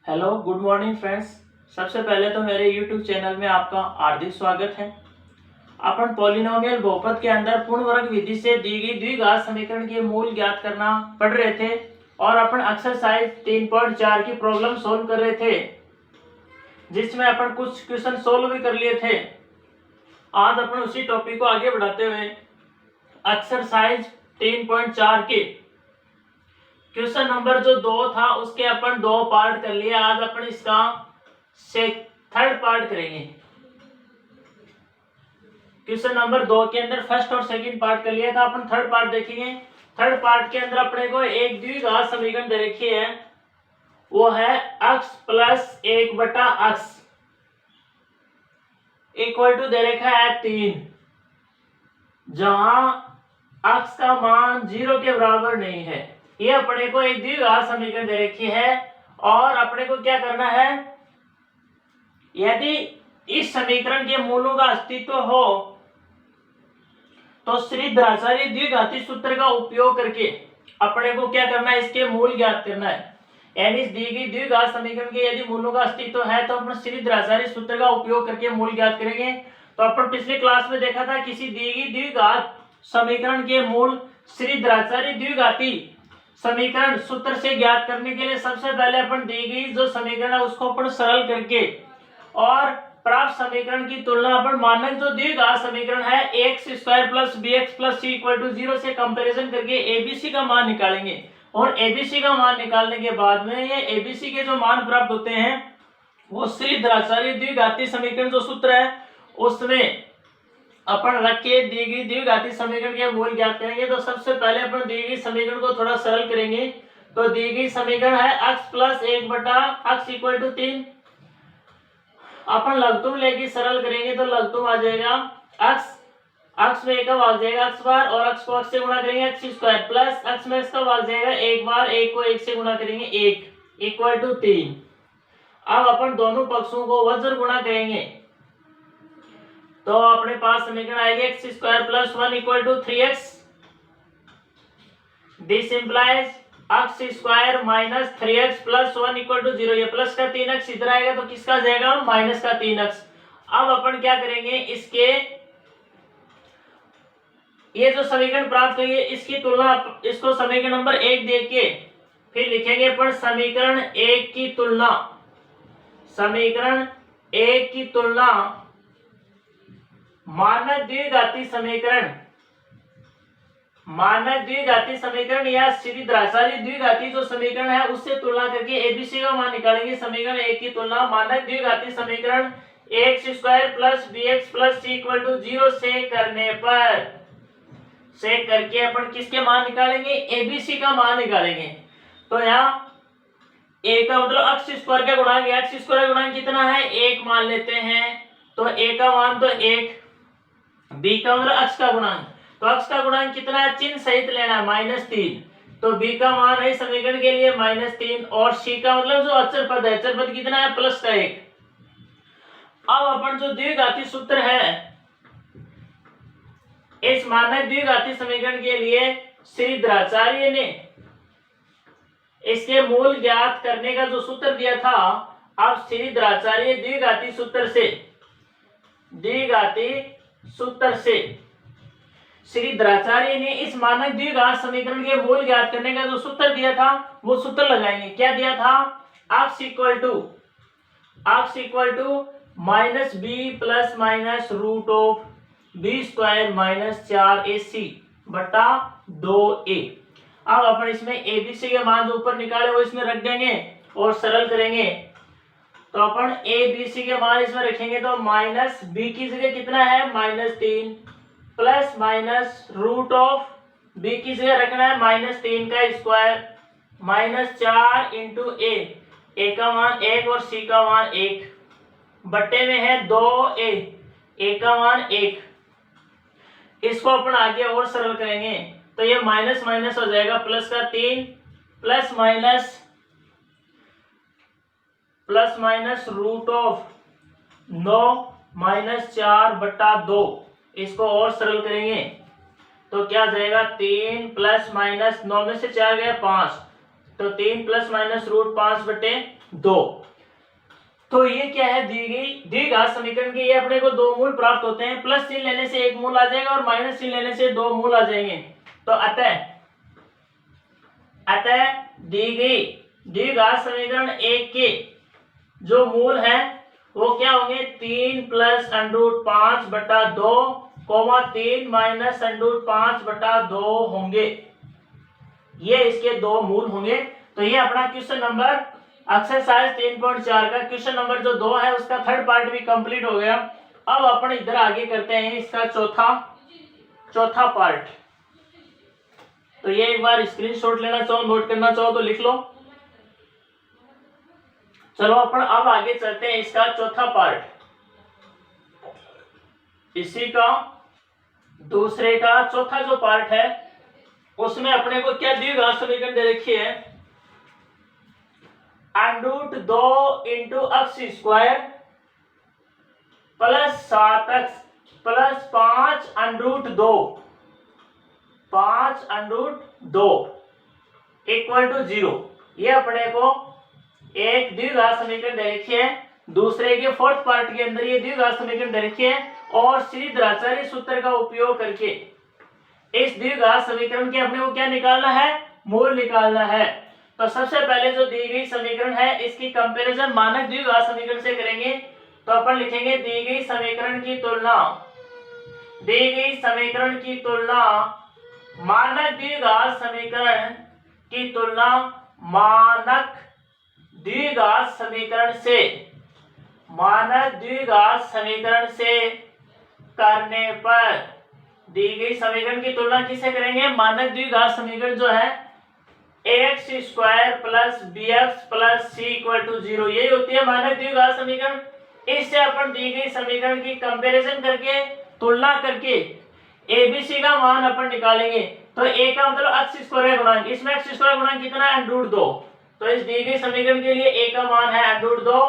Hello good morning friends. सबसे पहले तो मेरे यूट्यूब चैनल में आपका हार्दिक स्वागत है। अपन पॉलिनोमियल बहुपद के अंदर पूर्ण वर्ग विधि से दी गई द्विघात समीकरण के मूल ज्ञात करना पढ़ रहे थे और अपन एक्सरसाइज 3.4 की प्रॉब्लम सोल्व कर रहे थे, जिसमें अपन कुछ क्वेश्चन सोल्व भी कर लिए थे। आज अपन उसी टॉपिक को आगे बढ़ाते हुए एक्सरसाइज 3.4 के क्वेश्चन नंबर जो 2 था उसके अपन 2 पार्ट कर लिए। आज अपन इसका थर्ड पार्ट करेंगे। क्वेश्चन नंबर 2 के अंदर फर्स्ट और सेकंड पार्ट कर लिया था, अपन थर्ड पार्ट देखेंगे। थर्ड पार्ट के अंदर अपने को एक द्विघात समीकरण दे रखी है, वो है x plus 1/x equal to दे रखा है 3, जहां x का मान 0 के बराबर नहीं है। ये अपने को एक द्विघात समीकरण दे रखी है और अपने को क्या करना है, यदि इस समीकरण के मूलों का अस्तित्व हो तो श्रीधराचार्य द्विघाती सूत्र का उपयोग करके अपने को क्या करना है, इसके मूल ज्ञात करना है। यानी दी गई द्विघात समीकरण के यदि मूलों का अस्तित्व है तो अपन श्रीधराचार्य सूत्र का उपयोग करके मूल ज्ञात करेंगे। तो अपन पिछले क्लास में देखा था, किसी दी गई द्विघात समीकरण के मूल श्रीधराचार्य द्विघाती समीकरण सूत्र से ज्ञात करने के लिए सबसे पहले अपन दी गई जो समीकरण है उसको अपन सरल करके और प्राप्त समीकरण की तुलना अपन मानक जो द्विघात समीकरण है ax² plus bx plus c equal to 0 से कंपैरिजन करके abc का मान निकालेंगे। और abc का मान निकालने के बाद में ये abc के जो मान प्राप्त होते हैं वो श्रीधराचार्य द्विघाती समीकरण जो सूत्र है उसमें अपन रख के दी गई द्विघाती समीकरण के मूल ज्ञात करेंगे। तो सबसे पहले अपन दी गई समीकरण को थोड़ा सरल करेंगे। तो दी गई समीकरण है x plus 1/x equal to 3। अपन लघुत्तम लेके सरल करेंगे तो लघुत्तम आ जाएगा x में 1 का भाग जाएगा x बार और x को x से गुणा करेंगे x² प्लस x में x का भाग जाएगा 1 बार, 1 को 1 से गुणा करेंगे 1 इक्वल टू 3। अब अपन दोनों पक्षों को वज्र गुणा करेंगे तो अपने पास समीकरण आएगी x² plus 1 equal to 3x। This implies x² minus 3x plus 1 equal to 0। ये प्लस का 3x इधर आएगा तो किसका जाएगा, माइनस का 3x। अब अपन क्या करेंगे, इसके ये जो समीकरण प्राप्त करेंगे इसकी तुलना, इसको समीकरण नंबर 1 देख के फिर लिखेंगे अपन समीकरण 1 की तुलना, समीकरण 1 की तुलना मानक द्विघाती समीकरण या श्रीधराचार्य द्विघाती जो समीकरण है उससे तुलना करके एबीसी का मान निकालेंगे। समीकरण 1 की तुलना मानक द्विघाती समीकरण ax² plus bx plus c equal to 0 से करने पर से करके अपन किसके मान निकालेंगे, एबीसी का मान निकालेंगे। तो यहाँ a का मतलब x² का गुणांक, x² का गुणांक कितना है, 1 मान लेते हैं। तो a का मान तो 1, b का मतलब x का गुणांक, तो x का गुणांक कितना है, चिन्ह सहित लेना है -3। तो b का मान है समीकरण के लिए -3 और c का मतलब जो अचर पद है, अचर पद कितना है, +1। अब अपन जो द्विघाती सूत्र है इस मानक द्विघाती समीकरण के लिए श्रीधराचार्य ने इसके मूल ज्ञात करने का जो सूत्र दिया था, अब श्रीधराचार्य द्विघाती सूत्र से श्रीधराचार्य ने इस मानक द्विघात समीकरण के मूल ज्ञात करने का जो सूत्र दिया था वो सूत्र लगाएंगे। क्या दिया था, x equal to minus B plus minus root of b² minus 4ac बटा 2a। अब अपन इसमें abc के मान जो ऊपर निकाले वो इसमें रख देंगे और सरल करेंगे। तो अपन abc के मान इसमें रखेंगे तो माइनस b की जगह कितना है, -3 plus minus root of b की जगह रखना है -3 का स्क्वायर माइनस 4 इंटू a का मान 1 और c का मान 1 बट्टे में है 2a का मान 1। इसको अपन आगे और सरल करेंगे तो ये माइनस माइनस हो जाएगा, प्लस का 3 plus minus root of 9 minus 4 बटा 2। इसको और सरल करेंगे तो क्या जाएगा, 3 प्लस माइनस 9 में से 4 गया 5, तो 3 प्लस माइनस रूट 5 बटे 2। तो ये क्या है, दी गई द्विघात समीकरण के ये अपने को दो मूल प्राप्त होते हैं। प्लस चिन्ह लेने से एक मूल आ जाएगा और माइनस चिन्ह लेने से दो मूल आ जाएंगे। तो अतः दी गई द्विघात समीकरण एक के जो मूल है वो क्या होंगे, 3 + √5/2 3 - √5/2 होंगे। ये इसके दो मूल होंगे। तो ये अपना क्वेश्चन नंबर एक्सरसाइज 3.4 का क्वेश्चन नंबर जो 2 है उसका थर्ड पार्ट भी कंप्लीट हो गया। अब अपन इधर आगे करते हैं इसका चौथा पार्ट। तो ये एक बार स्क्रीनशॉट लेना चाहो, नोट करना चाहो तो लिख लो। चलो अपन अब आगे चलते हैं इसका चौथा पार्ट। इसी का दूसरे का चौथा जो पार्ट है उसमें अपने को क्या द्विघात समीकरण दे रखी है, √2 × x² + 7x + 5√2 = 0। ये अपने को एक द्विघात समीकरण दे रखी है। दूसरे के फोर्थ पार्ट के अंदर ये द्विघात समीकरण दे रखी है और श्रीधराचार्य सूत्र का उपयोग करके इस द्विघात समीकरण के अपने को क्या निकालना है, मूल निकालना है। तो सबसे पहले जो दी गई समीकरण है इसकी कंपैरिजन मानक द्विघात समीकरण से करेंगे। तो अपन लिखेंगे दी गई समीकरण की तुलना मानक द्विघात समीकरण की तुलना मानक द्विघात समीकरण से करने पर दी गई समीकरण की तुलना किससे करेंगे, मानक द्विघात समीकरण जो है ax² + bx + c = 0, यही होती है मानक द्विघात समीकरण। इससे अपन दी गई समीकरण की कंपैरिजन करके, तुलना करके abc का मान अपन निकालेंगे। तो a का मतलब x² का गुणांक, इसमें x² का गुणांक कितना है, √2। तो इस दी गई समीकरण के लिए a का मान है √2,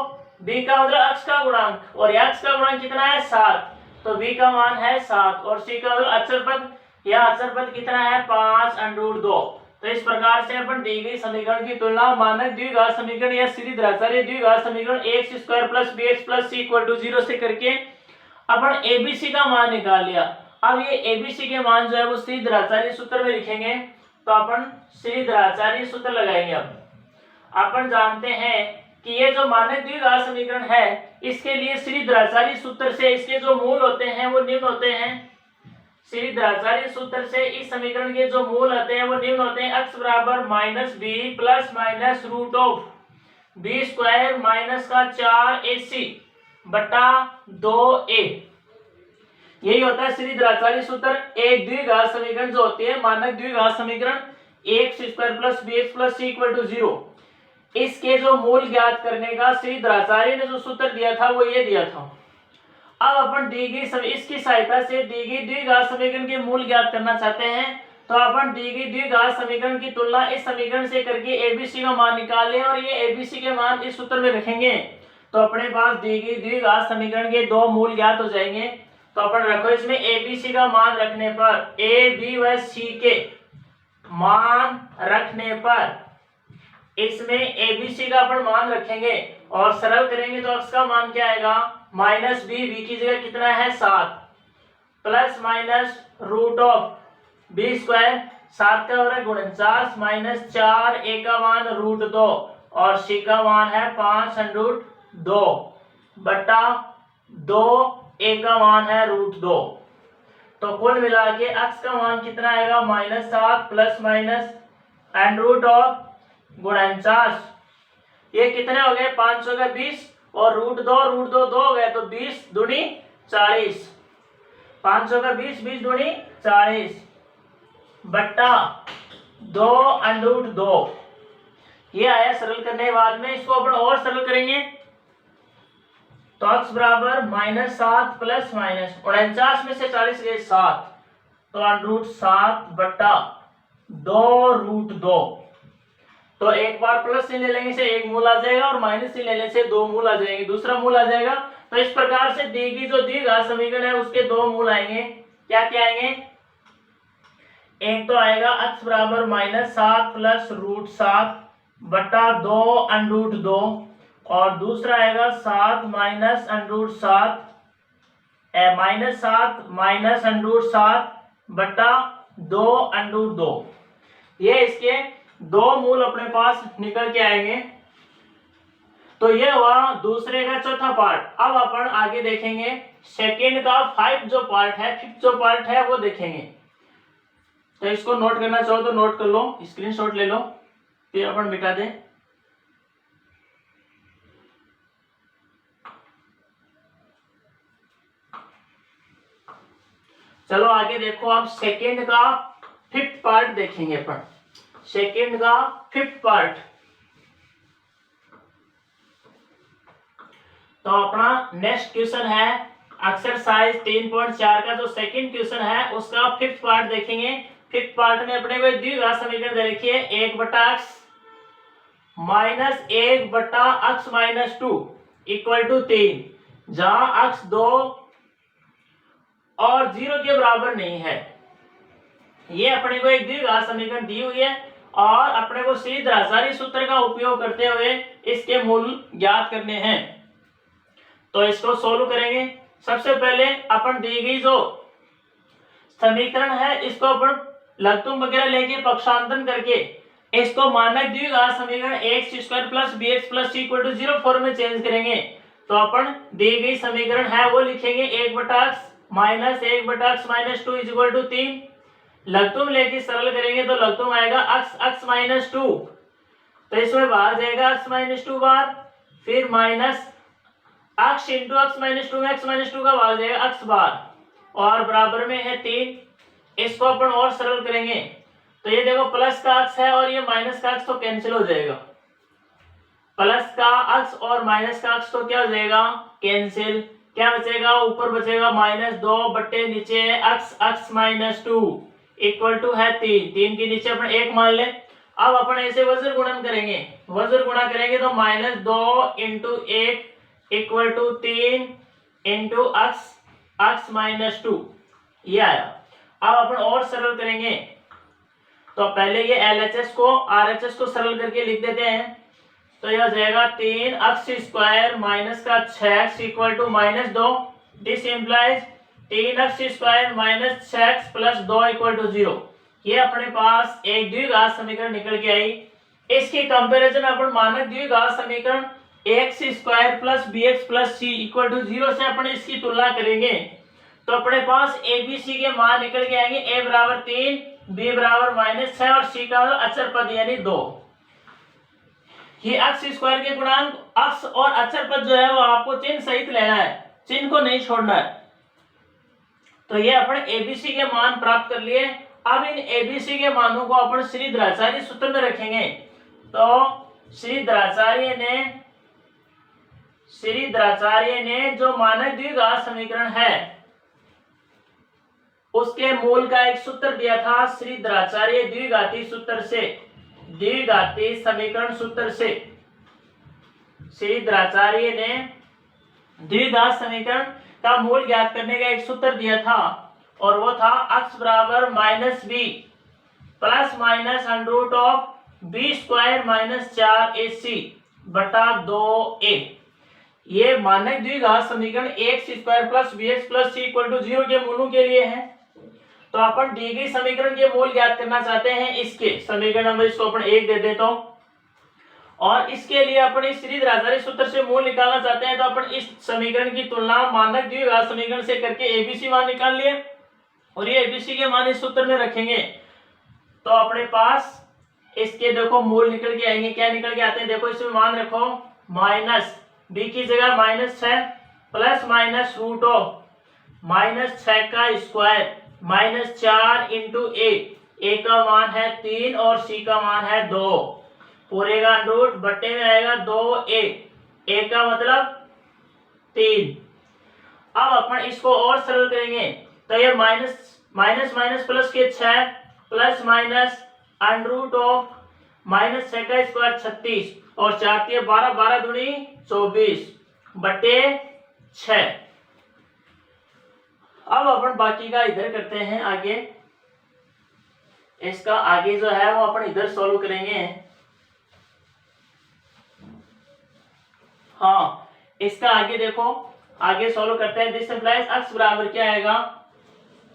b का मतलब x का गुणांक और x का गुणांक कितना है 7, तो b का मान है 7 और c का मतलब अचर पद, यह अचर पद कितना है 5√2। तो इस प्रकार से अपन दी गई समीकरण की तुलना मानक द्विघात समीकरण या श्रीधराचार्य द्विघात समीकरण ax² + bx + c = 0 से करके अपन abc का मान निकाल लिया। अब ये abc के मान जो है वो श्रीधराचार्य सूत्र में लिखेंगे। तो अपन श्रीधराचार्य सूत्र लगाएंगे। अब अपन जानते हैं कि ये जो मानक द्विघात समीकरण है इसके लिए श्रीधराचार्य सूत्र से इसके जो मूल होते हैं वो निम्न होते हैं। श्रीधराचार्य सूत्र से इस समीकरण के जो मूल होते हैं वो निम्न होते हैं, x = -b + -√b² - 4ac/2a। यही होता है श्रीधराचार्य सूत्र। एक द्विघात समीकरण जो होती है मानक द्विघात समीकरण ax² + bx + c = 0, इसके जो मूल ज्ञात करने का श्रीधराचार्य ने जो सूत्र दिया था वो ये दिया था। अब अपन दी गई इसकी सहायता से दी गई द्विघात समीकरण के मूल ज्ञात करना चाहते हैं। तो अपन दी गई द्विघात समीकरण की तुलना इस समीकरण से करके abc का मान निकाल लें और ये abc के मान इस सूत्र में रखेंगे। तो अपने पास दी गई द्विघात समीकरण के दो मूल ज्ञात हो जाएंगे। तो अपन रखो इसमें abc का मान रखने पर, a b व c के मान रखने पर इसमें abc का अपन मान रखेंगे और सरल करेंगे तो x का मान क्या आएगा, -b, b की जगह कितना है 7, ±√b², 7 का वर्ग 49 -4, a का मान √2 और c का मान है 5√2/2, a का मान है √2। तो कुल मिला के x का मान कितना आएगा, -7 ± √49। ये कितने हो गए, 500 का 20 और √2 2 हो गए तो 20 दूनी 40, 500 का 20 20 दूनी 40 बट्टा 2√2। ये आया सरल करने के बाद में। इसको अपन और सरल करेंगे तो x बराबर -7 + -49 में से 40 गए 7, तो √7 बट्टा 2√2। तो एक बार प्लस से ले लेने से एक मूल आ जाएगा और माइनस से लेने से दो मूल आ जाएंगे, दूसरा मूल आ जाएगा। तो इस प्रकार से दी गई जो द्विघात समीकरण है उसके दो मूल आएंगे। क्या क्या आएंगे, एक तो आएगा x बराबर -7 + √7 बट्टा 2√2 और दूसरा आएगा 7 माइनस अंडर 7 -7 माइनस अंडर 7 बटा 2 अंडर 2। ये इसके दो मूल अपने पास निकल के आएंगे। तो ये हुआ दूसरे का चौथा पार्ट। अब अपन आगे देखेंगे सेकेंड का 5 जो पार्ट है, 5th जो पार्ट है वो देखेंगे। तो इसको नोट करना चाहो तो नोट कर लो, स्क्रीनशॉट ले लो, फिर अपन मिटा दें। चलो आगे देखो, आप सेकेंड का 5th पार्ट देखेंगे अपन। सेकेंड का 5th पार्ट तो अपना नेक्स्ट क्वेश्चन है एक्सरसाइज 3.4 का जो सेकंड क्वेश्चन है उसका 5th पार्ट देखेंगे। 5th पार्ट में अपने को द्विघात समीकरण दे रखी है 1/x minus 1/x minus 2 equal to 3, जहां x 2 और 0 के बराबर नहीं है। ये अपने को एक द्विघात समीकरण दी हुई है और अपने को सीधे सूत्र का उपयोग करते हुए इसके मूल ज्ञात करने हैं। तो इसको सोल्व करेंगे। सबसे पहले अपन दी गई जो समीकरण है इसको अपन लघुत्तम वगैरह लेके पक्षांतरण करके इसको मानक द्विघात समीकरण x² plus bx plus c equal to 0 form में चेंज करेंगे। तो अपन दी गई समीकरण है वो लिखेंगे 1/x minus 1/x minus 2 equal to 3। लघुत्तम लेके सरल करेंगे तो लघुत्तम आएगा x माइनस 2, तो इसमें बाहर जाएगा x माइनस 2 बार, फिर minus x into x minus 2 में x माइनस 2 का भाग जाएगा x बार और बराबर में है 3। इसको अपन और सरल करेंगे तो ये देखो प्लस का x है और ये माइनस का x तो कैंसिल हो जाएगा। प्लस का x और माइनस का x तो क्या हो जाएगा कैंसिल। क्या बचेगा ऊपर बचेगा -2 बट्टे नीचे x माइनस 2 इक्वल टू है 3 के नीचे अपन 1 मान ले। अब अपन ऐसे वज्र गुणन करेंगे, वज्र गुणा करेंगे तो -2 into 1 equal to 3 into x minus 2 ये आया। अब अपन और सरल करेंगे तो पहले ये LHS को RHS को सरल करके लिख देते हैं। तो यह जाएगा 3x² माइनस का 6x equal to -2। This implies 3x² minus 6x plus 2 equal to 0। ये अपने पास एक द्विघात समीकरण निकल के आई। इसकी कंपैरिजन अपन मानक द्विघात समीकरण x² plus bx plus c equal to 0 से अपन इसकी तुलना करेंगे तो अपने पास ABC के मान निकल के आएंगे। a बराबर 3, b बराबर -6 और c का अचर पद यानी 2। ये x² के गुणांक x और अचर पद जो है वो आपको चिन्ह सहित लेना है, चिन्ह को नहीं छोड़ना है। तो ये अपन ABC के मान प्राप्त कर लिए। अब इन ABC के मानों को अपन श्री द्राचार्य सूत्र में रखेंगे। तो श्री द्राचार्य ने जो मानक द्विघात समीकरण है उसके मूल का एक सूत्र दिया था श्री द्राचार्य द्विघाती सूत्र से, द्विघाती समीकरण सूत्र से। श्री द्राचार्य ने द्विघात समीकरण का मूल ज्ञात करने का एक सूत्र दिया था और वो था x बराबर -b plus minus under root of b² minus 4ac बटा 2a। ये मानक द्विघात समीकरण x² plus bx plus c equal to 0 के मूलों के लिए है। तो अपन दी गई समीकरण के मूल ज्ञात करना चाहते हैं। इसके समीकरण नंबर इसको अपन 1 दे देता हूं और इसके लिए अपन इस श्री द्राचार्य सूत्र से मूल निकालना चाहते हैं। तो अपन इस समीकरण की तुलना मानक द्विघात समीकरण से करके ABC मान निकाल लिए और ये ABC के मान इस सूत्र में रखेंगे। तो अपने पास इसके देखो मूल निकल के आएंगे। क्या निकल के आते हैं देखो, इसमें मान रखो माइनस b की जगह -6 प्लस माइनस रूट ऑफ -6 का स्क्वायर -4 इंटू a का मान है 3 और c का मान है 2 पूरे का रूट बट्टे में आएगा 2a का मतलब 3। अब अपन इसको और सरल करेंगे तो ये माइनस प्लस के 6 plus minus under root of -6 का स्क्वायर 36 और 4 के 12, 12 दूनी 24 बटे 6। अब अपन बाकी का इधर करते हैं आगे। इसका आगे जो है वो अपन इधर सॉल्व करेंगे। हाँ, इसका आगे देखो, आगे सॉल्व करते हैं। दिस इंप्लाइज x बराबर क्या आएगा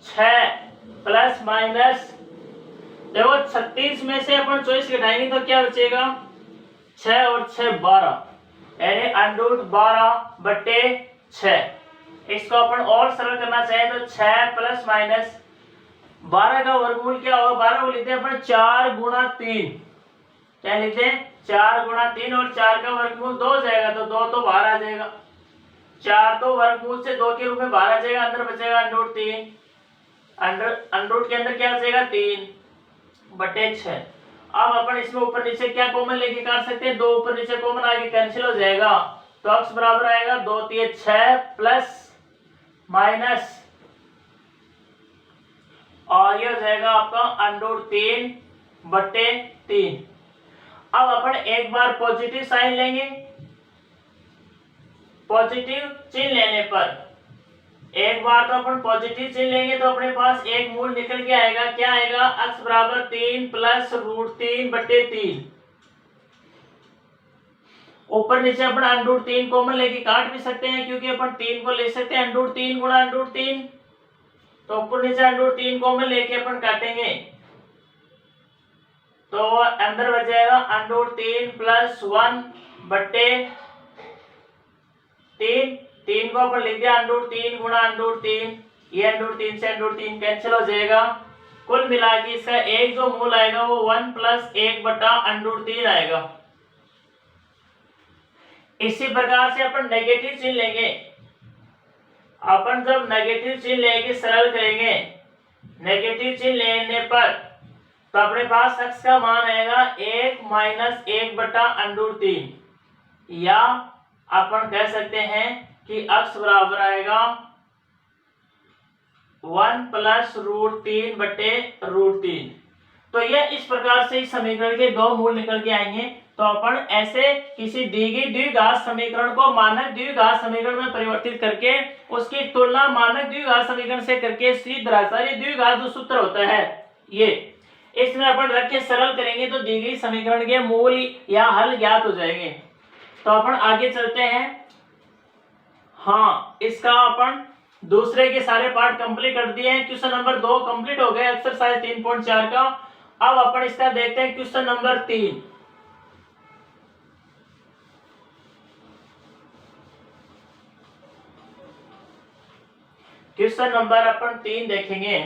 6 प्लस माइनस, देखो 36 में से अपन 24 घटाएंगे तो क्या बचेगा 6 और 6 12, यानी अंडर 12/6। इसको अपन और सरल करना चाहे तो 6 प्लस माइनस 12 का वर्गमूल क्या होगा, 12 को लेते हैं अपन 4 गुणा 3, क्या लेते हैं 4 गुणा 3, और 4 का वर्गमूल 2 हो जाएगा तो 2 तो बाहर आ जाएगा, 4 तो वर्गमूल से 2 के रूप में बाहर आ जाएगा, अंदर बचेगा अंडर 3, अंडर के अंदर क्या बचेगा 3/6। अब अपन इसमें ऊपर नीचे क्या कॉमन लेके कर सकते हैं, 2 ऊपर नीचे कॉमन आगे कैंसिल हो जाएगा, तो x बराबर आएगा 2 3 6 प्लस माइनस, और ये हो जाएगा आपका अंडर 3/3। अब अपन एक बार पॉजिटिव साइन लेंगे, पॉजिटिव चिन्ह लेने पर एक बार तो अपन पॉजिटिव चिन्ह लेंगे तो अपने पास एक मूल निकल के आएगा, क्या आएगा x बराबर 3 प्लस √3/3। ऊपर नीचे अपन अंडर 3 कॉमन लेके काट भी सकते हैं, क्योंकि अपन 3 को ले सकते हैं अंडर 3 गुणा अंडर 3, तो ऊपर नीचे अंडर 3 कॉमन लेके अपन काटेंगे तो अंदर बच जाएगा अंडर 3 प्लस 1/3, 3 को अपन लिख दिया अंडर 3 गुणा अंडर 3, ये अंडर 3 से अंडर 3 कैंसिल हो जाएगा। कुल मिला के इसका एक जो मूल आएगा वो 1 प्लस 1/√3 आएगा। इसी प्रकार से अपन नेगेटिव चिन्ह लेंगे, अपन जब नेगेटिव चिन्ह लेके सरल करेंगे, नेगेटिव चिन्ह लेने पर तो अपने पास x का मान आएगा 1 माइनस 1/√3, या अपन कह सकते हैं कि x बराबर आएगा 1 प्लस √3/√3। तो यह इस प्रकार से इस समीकरण के दो मूल निकल के आएंगे। तो अपन ऐसे किसी दी गई द्विघात समीकरण को मानक द्विघात समीकरण में परिवर्तित करके उसकी तुलना मानक द्विघात समीकरण से करके श्रीधराचार्य द्विघात जो सूत्र होता है ये, इसमें अपन रख के सरल करेंगे तो दी गई समीकरण के मूल या हल ज्ञात हो जाएंगे। तो अपन आगे चलते हैं। हाँ, इसका अपन दूसरे के सारे पार्ट कंप्लीट कर दिए हैं। क्वेश्चन नंबर 2 कंप्लीट हो गया एक्सरसाइज 3.4 का। अब अपन इसका देखते हैं क्वेश्चन नंबर 3। क्वेश्चन नंबर अपन 3 देखेंगे।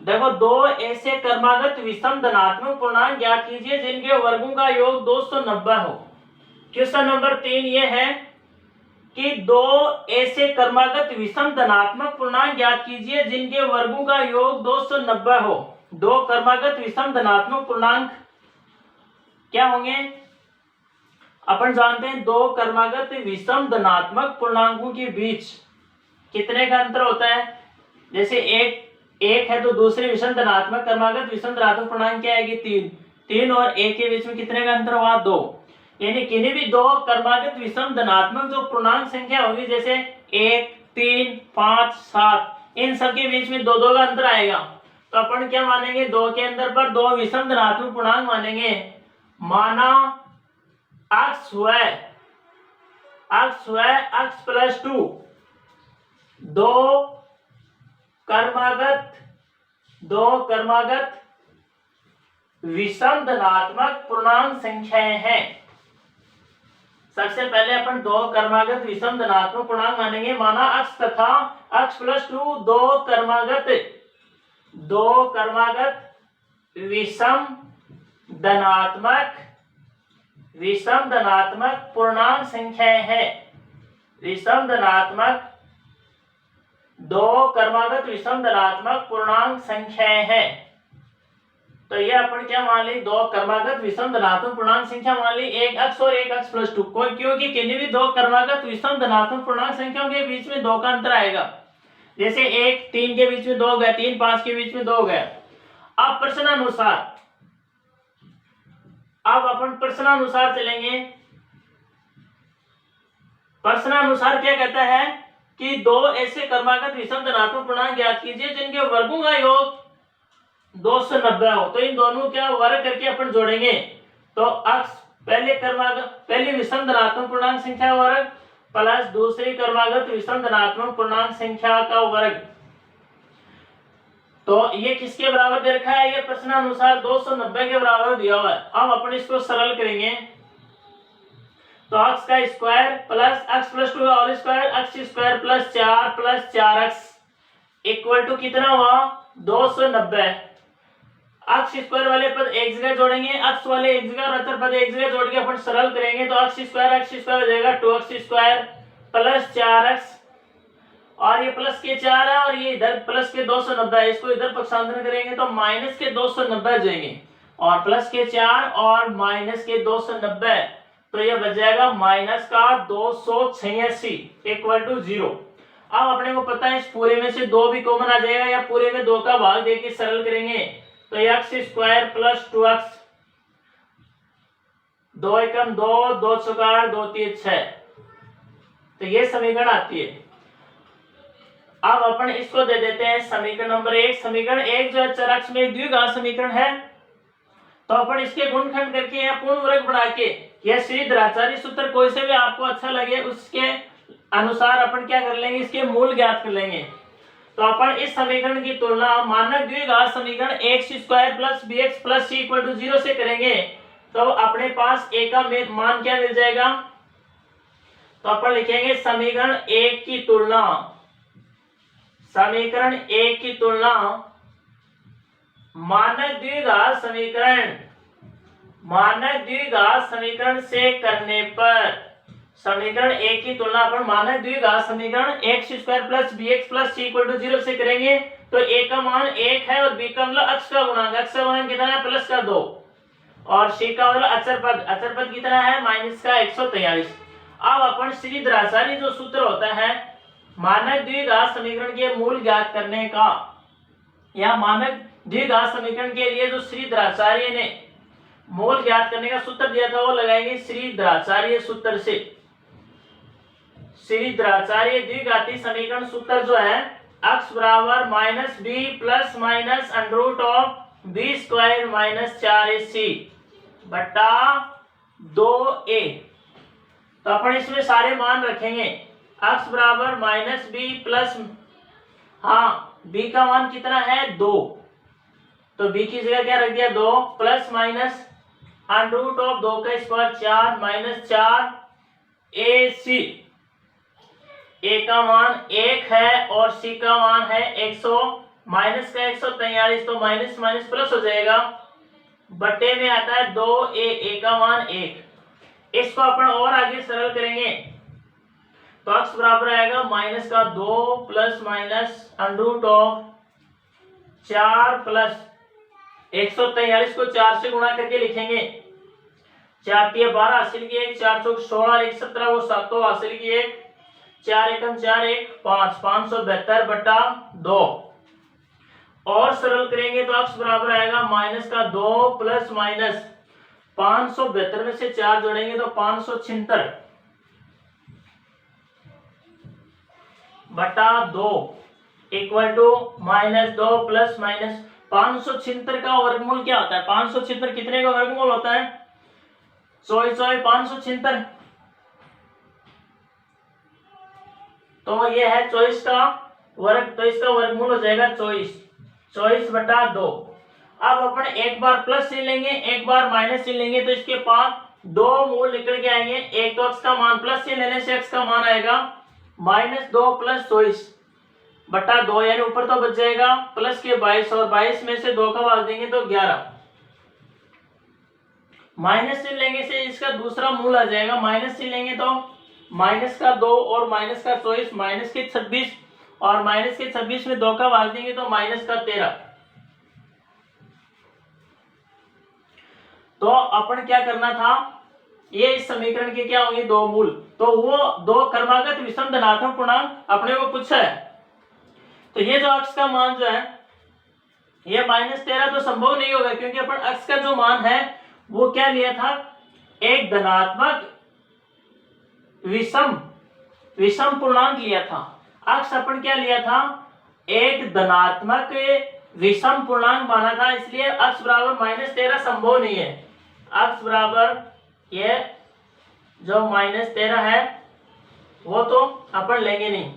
देखो, दो ऐसे क्रमागत विषम धनात्मक पूर्णांक ज्ञात कीजिए जिनके वर्गों का योग 290 हो। क्वेश्चन नंबर 3 ये है कि दो ऐसे क्रमागत विषम धनात्मक पूर्णांक ज्ञात कीजिए जिनके वर्गों का योग 290 हो। दो क्रमागत विषम धनात्मक पूर्णांक क्या होंगे? अपन जानते हैं दो क्रमागत विषम धनात्मक पूर्णांकों के बीच कितने का अंतर होता है। जैसे एक है तो दूसरी विषम धनात्मक क्रमागत विषम धनात्मक पूर्णांक क्या आएगी? 3 और 1 के बीच में कितने का अंतर हुआ? 2। यानी किन्हीं भी दो क्रमागत विषम धनात्मक जो पूर्णांक संख्या होगी, जैसे 1, 3, 5, 7, इन सब के बीच में 2 का अंतर आएगा। तो अपन क्या मानेंगे? 2 के अंदर पर दो विषम धनात्मक पूर्णांक मानेंगे। माना x प्लस 2 दो क्रमागत विषम धनात्मक पूर्णांक संख्याएं हैं। सबसे पहले अपन दो क्रमागत विषम धनात्मक पूर्णांक मानेंगे। माना x तथा x प्लस 2 दो क्रमागत विषम धनात्मक पूर्णांक संख्याएं हैं। दो क्रमागत विषम धनात्मक पूर्णांक संख्याएं हैं। तो ये अपन क्या मान ली? दो क्रमागत विषम धनात्मक पूर्णांक संख्या मान ली, एक x और एक x प्लस 2। क्योंकि किन्हीं भी दो क्रमागत विषम धनात्मक पूर्णांक संख्याओं के बीच में 2 का अंतर आएगा। जैसे 1, 3 के बीच में 2 गया, 3, 5 के बीच में 2 गया। अब प्रश्नानुसार चलेंगे। प्रश्नानुसार क्या कहता है कि दो ऐसे क्रमागत विषम धनात्मक पूर्णांक ज्ञात कीजिए जिनके वर्गों का योग 290 हो। तो इन दोनों का वर्ग करके अपन जोड़ेंगे तो x पहली विषम धनात्मक पूर्णांक संख्या का वर्ग प्लस दूसरी क्रमागत विषम धनात्मक पूर्णांक संख्या का वर्ग। तो ये किसके बराबर दे रखा है? ये प्रश्नानुसार 290 के बराबर दिया हुआ है। अब अपन इसको सरल करेंगे तो x का स्क्वायर प्लस x प्लस 2 का whole square, x square plus 4 plus 4x equal to कितना हुआ? 290। x स्क्वायर वाले पद एक जगह जोड़ेंगे, x वाले एक जगह और अचर पद एक जगह जोड़ के अपन सरल करेंगे तो x स्क्वायर हो जाएगा 2x स्क्वायर प्लस 4x और ये प्लस के 4 है और ये इधर प्लस के 290 है। इसको इधर पक्षांतरण करेंगे तो माइनस के 290 आ जाएंगे और प्लस के 4 और माइनस के 290 तो ये बच जाएगा माइनस का 286 इक्वल टू 0। अब अपने को पता है इस पूरे में से 2 भी कॉमन आ जाएगा या पूरे में 2 का भाग देके सरल करेंगे तो x स्क्वायर प्लस 2x 2 एकम 2 2 चौकार 2 3 6 तो ये समीकरण आती है। अब अपन इसको दे देते हैं समीकरण नंबर 1। समीकरण 1 जो है चर अक्ष में एक द्विघात समीकरण है तो अपन इसके गुणनखंड करके या पूर्ण वर्ग बना के या श्रीधराचार्य सूत्र कोई से भी आपको अच्छा लगे उसके अनुसार अपन क्या कर लेंगे, इसके मूल ज्ञात कर लेंगे। तो अपन इस समीकरण की तुलना मानक द्विघात समीकरण x square plus bx plus c equal to 0 से करेंगे तो अपने पास a का मान क्या मिल जाएगा? तो अपन लिखेंगे समीकरण 1 की तुलना, समीकरण 1 की तुलना मानक द्विघात समीकरण से करने पर, समीकरण 1 की तुलना अपन मानक द्विघात समीकरण x square plus bx plus c equal to 0 से करेंगे तो a का मान 1 है और b का मतलब अक्ष का गुणांक कितना है? प्लस का 2 और c का मतलब अचर पद कितना है? माइनस का 143। अब अपन श्रीधराचार्य जो सूत्र होता है मानक द्विघात समीकरण के मूल ज्ञात करने का या मानक द्विघात समीकरण के लिए जो श्रीधराचार्य ने मूल ज्ञात करने का सूत्र दिया था वो लगाएंगे श्रीधराचार्य सूत्र से। श्रीधराचार्य द्विघाती समीकरण सूत्र जो है x बराबर minus B plus minus under root of B square minus 4ac बटा 2a। तो अपन इसमें सारे मान रखेंगे x बराबर माइनस बी प्लस, हाँ b का मान कितना है? 2 तो b की जगह क्या रख दिया? 2 plus minus under root of 2 का स्क्वायर 4 माइनस 4ac। a का मान 1 है और c का मान है 100 माइनस का 143 तो माइनस माइनस प्लस हो जाएगा बटे में आता है 2a का मान 1। इसको अपन और आगे सरल करेंगे तो x बराबर आएगा माइनस का 2 plus minus under root of 4 प्लस 143 को 4 से गुणा करके लिखेंगे 4 3 12 हासिल की 1 4 चौक 16 1 17 वो 7 हासिल की 1 4 एकम 4 1 5 572 बटा 2 और सरल करेंगे तो x बराबर आएगा माइनस का 2 प्लस माइनस 572 में से 4 जोड़ेंगे तो 576 बटा 2 equal to minus 2 plus minus 576 का वर्गमूल क्या होता है? 576 कितने का वर्गमूल होता है? 24 576 तो ये है 24 का वर्ग तो इसका वर्गमूल हो जाएगा 24 बटा 2। अब अपन एक बार प्लस चिन्ह लेंगे एक बार माइनस चिन्ह लेंगे तो इसके पास 2 मूल निकल के आएंगे। एक तो x का मान प्लस चिन्ह लेने से x का मान आएगा माइनस 2 प्लस 24 बटा 2 यानी ऊपर तो बच जाएगा प्लस के 22 और 22 में से 2 का भाग देंगे तो 11। माइनस चिन्ह लेंगे से इसका दूसरा मूल आ जाएगा। माइनस चिन्ह लेंगे तो माइनस का 2 और माइनस का 24 माइनस के 26 और माइनस के 26 में 2 का भाग देंगे तो माइनस का 13। तो अपन क्या करना था, ये इस समीकरण के क्या होंगे? 2 मूल। तो वो 2 क्रमागत विषम धनात्मक पूर्णांक अपने को पूछा है तो ये जो x का मान जो है ये -13 तो संभव नहीं होगा क्योंकि अपन x का जो मान है वो क्या लिया था? एक धनात्मक विषम पूर्णांक लिया था। x अपन क्या लिया था? एक धनात्मक विषम पूर्णांक माना था इसलिए x बराबर -13 संभव नहीं है। x बराबर ये जो -13 है वो तो अपन लेंगे नहीं,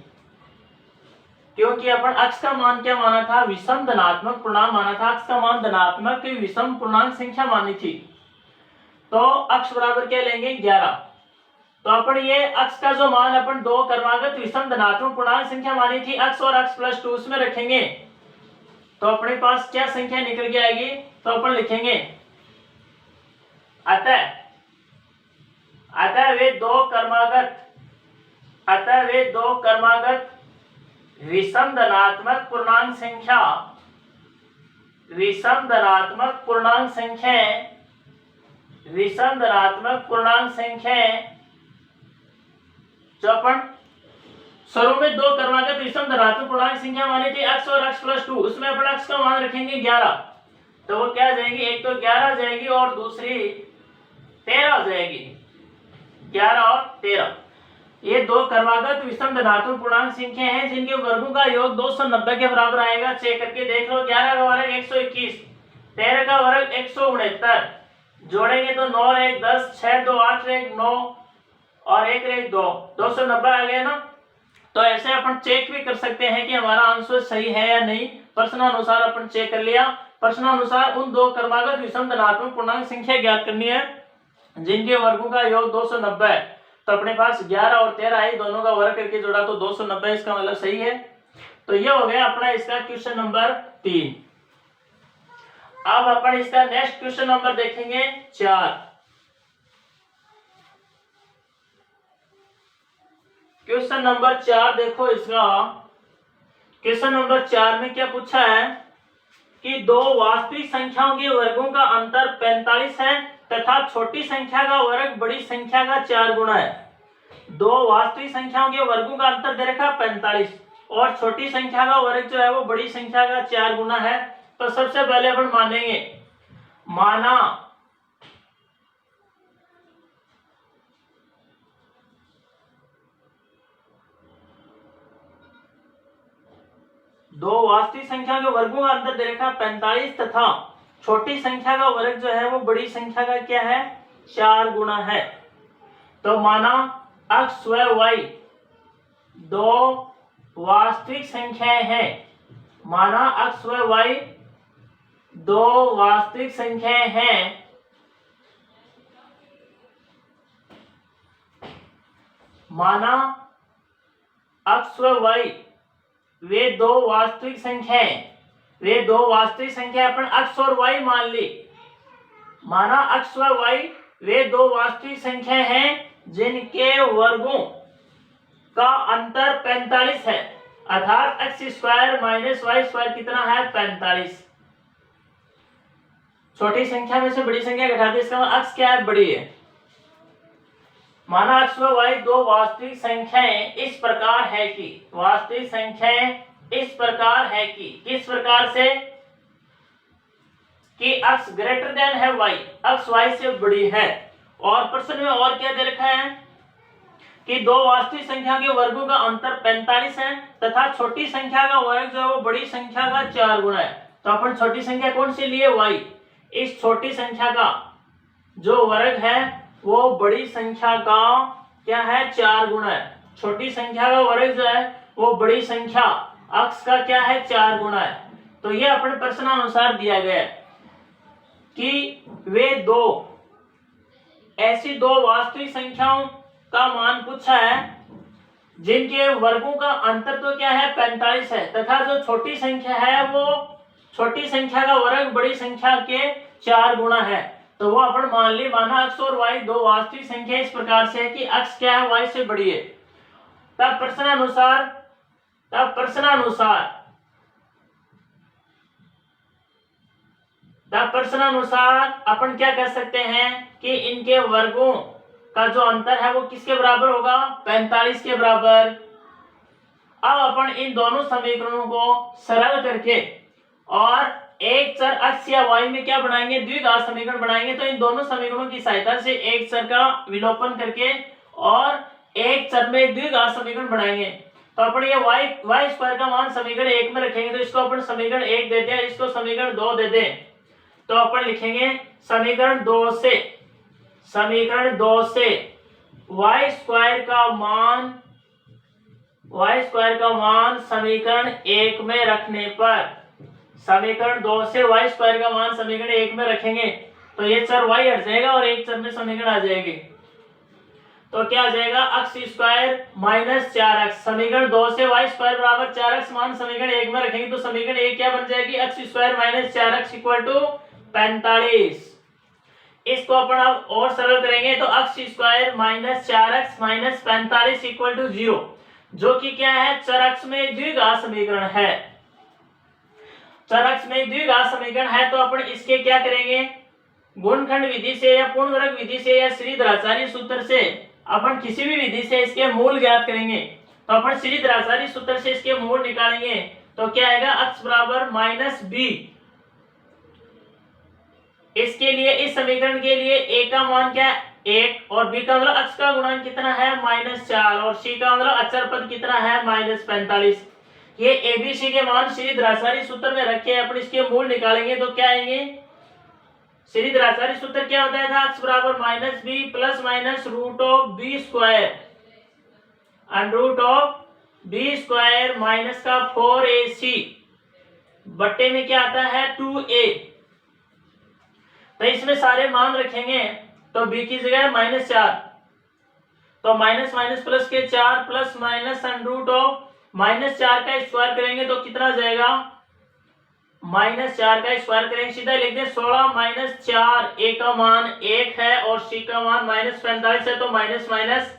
क्योंकि अपन अक्ष का मान क्या माना था, विषम धनात्मक पूर्णांक माना था। अक्ष का मान धनात्मक विषम पूर्णांक संख्या मानी थी, तो अक्ष बराबर क्या लेंगे 11। तो अपन ये अक्ष का जो मान अपन 2 क्रमागत विषम धनात्मक पूर्णांक संख्या मानी थी, अक्ष और अक्ष प्लस 2 उसमें रखेंगे तो अपने पास क्या संख्या निकल के आएगी, तो अपन लिखेंगे अतः वे दो क्रमागत विषम धनात्मक पूर्णांक संख्या जो अपन शुरू में 2 क्रमागत विषम धनात्मक पूर्णांक संख्या मानी थी, अक्ष और अक्ष प्लस 2, उसमें अपन अक्ष का मान रखेंगे 11, तो वो क्या आ जाएगी, एक तो 11 आ जाएगी और दूसरी 13 आ जाएगी। 11 और 13 ये 2 क्रमागत विषम धनात्मक पूर्णांक संख्या हैं जिनके वर्गों का योग 290 के बराबर आएगा। चेक करके देख लो, 11 का वर्ग 121, 13 का वर्ग 169, जोड़ेंगे तो 9 और 1 10, 6 2 8 1 9 और 1 1 2, 290 आ गया ना। तो ऐसे अपन चेक भी कर सकते हैं कि हमारा आंसर सही है या नहीं। प्रश्नानुसार अपन चेक कर लिया, प्रश्नानुसार उन 2 क्रमागत विषम धनात्मक पूर्णांक संख्या ज्ञात करनी है जिनके वर्गों का योग 290 है। तो अपने पास 11 और 13 है, दोनों का वर्ग करके जोड़ा तो 290, इसका मतलब सही है। तो ये हो गया अपना इसका क्वेश्चन नंबर 3। अब अपन इसका नेक्स्ट क्वेश्चन नंबर देखेंगे 4। क्वेश्चन नंबर 4 देखो, इसका क्वेश्चन नंबर 4 में क्या पूछा है कि 2 वास्तविक संख्याओं के वर्गों का अंतर 45 है तथा छोटी संख्या का वर्ग बड़ी संख्या का 4 गुना है। 2 वास्तविक संख्याओं के वर्गों का अंतर दे रखा 45 और छोटी संख्या का वर्ग जो है वो बड़ी संख्या का 4 गुना है। तो सबसे पहले अपन मानेंगे, माना दो वास्तविक संख्या के वर्गों का अंतर दे रखा 45 तथा छोटी संख्या का वर्ग जो है वो बड़ी संख्या का क्या है 4 गुना है। तो माना x व y 2 वास्तविक संख्याएं हैं, माना x व y 2 वास्तविक संख्याएं हैं, माना x व y वे 2 वास्तविक संख्याएं, वे 2 वास्तविक संख्या अपन x और y मान ली, माना x व y वे 2 वास्तविक संख्या हैं जिनके वर्गों का अंतर 45 है, अर्थात x² माइनस y² कितना है 45। छोटी संख्या में से बड़ी संख्या घटाते इसका मतलब x क्या है बड़ी है। माना x व y 2 वास्तविक संख्याएं इस प्रकार है कि, वास्तविक संख्याएं इस प्रकार है कि, किस प्रकार से कि x ग्रेटर देन है y, x y से बड़ी है। और प्रश्न में और क्या दे रखा है कि 2 वास्तविक संख्या के वर्गों का अंतर 45 है तथा छोटी संख्या का वर्ग जो है वो बड़ी संख्या का 4 गुना है। तो अपन छोटी संख्या कौन सी लिए y, इस छोटी संख्या का जो वर्ग है वो बड़ी संख्या का क्या है 4 गुना है। छोटी संख्या का वर्ग जो है वो बड़ी संख्या x का क्या है 4 गुना है। तो ये अपने प्रश्नानुसार दिया गया है कि वे 2 ऐसी 2 वास्तविक संख्याओं का मान पूछा है जिनके वर्गों का अंतर तो क्या है 45 है तथा जो छोटी संख्या है वो छोटी संख्या का वर्ग बड़ी संख्या के 4 गुना है। तो वो अपन मान ली, माना x और y 2 वास्तविक संख्या इस प्रकार से है कि x क्या है y से बड़ी है। तब प्रश्नानुसार अपन क्या कर सकते हैं कि इनके वर्गों का जो अंतर है वो किसके बराबर होगा 45 के बराबर। अब अपन इन दोनों समीकरणों को सरल करके और एक चर x या y में क्या बनाएंगे द्विघात समीकरण बनाएंगे। तो इन दोनों समीकरणों की सहायता से एक चर का विलोपन करके और एक चर में द्विघात समीकरण बनाएंगे। तो अपन ये y² का मान समीकरण 1 में रखेंगे, तो इसको अपन समीकरण 1 देते हैं, इसको समीकरण 2 देते हैं। तो अपन लिखेंगे समीकरण 2 से समीकरण 2 से y स्क्वायर का मान समीकरण 1 में रखने पर, समीकरण 2 से y स्क्वायर का मान समीकरण 1 में रखेंगे तो ये चर y हट जाएगा और एक चर में समीकरण आ जाएगी। तो क्या आ जाएगा, x स्क्वायर माइनस 4x। समीकरण 2 से y स्क्वायर बराबर 4x मान समीकरण 1 में रखेंगे तो समीकरण 1 क्या बन जाएगी, x square minus 4x equal to 45। इसको अपन अब और सरल करेंगे तो x square minus 4x minus 45 equal to 0, जो कि क्या है, चर x में द्विघात समीकरण है। चर x में द्विघात समीकरण है तो अपन इसके क्या करेंगे, गुणनखंड विधि से या पूर्णवर्ग विधि से या श्रीधराचार्य सूत्र से, अपन किसी भी विधि से इसके मूल ज्ञात करेंगे। तो अपन श्रीधराचार्य सूत्र से इसके मूल निकालेंगे तो क्या आएगा, x बराबर माइनस बी। इसके लिए, इस समीकरण के लिए a का मान क्या है, 1, और b का मतलब x का गुणांक कितना है, -4, और c का मतलब अचर पद कितना है, -45। ये abc के मान श्रीधराचार्य सूत्र में रखे अपन इसके मूल निकालेंगे तो क्या आएंगे, श्रीधराचार्य सूत्र क्या बताया था, x बराबर minus B plus minus root of B square under root of B square minus का 4ac बट्टे में क्या आता है 2a। तो इसमें सारे मान रखेंगे तो b की जगह -4, तो माइनस माइनस प्लस के 4 plus minus under root of -4 का स्क्वायर करेंगे तो कितना जाएगा, -4 का स्क्वायर करेंगे सीधा लिख दें 16 माइनस 4, a का मान 1 है और c का मान -45 है तो माइनस माइनस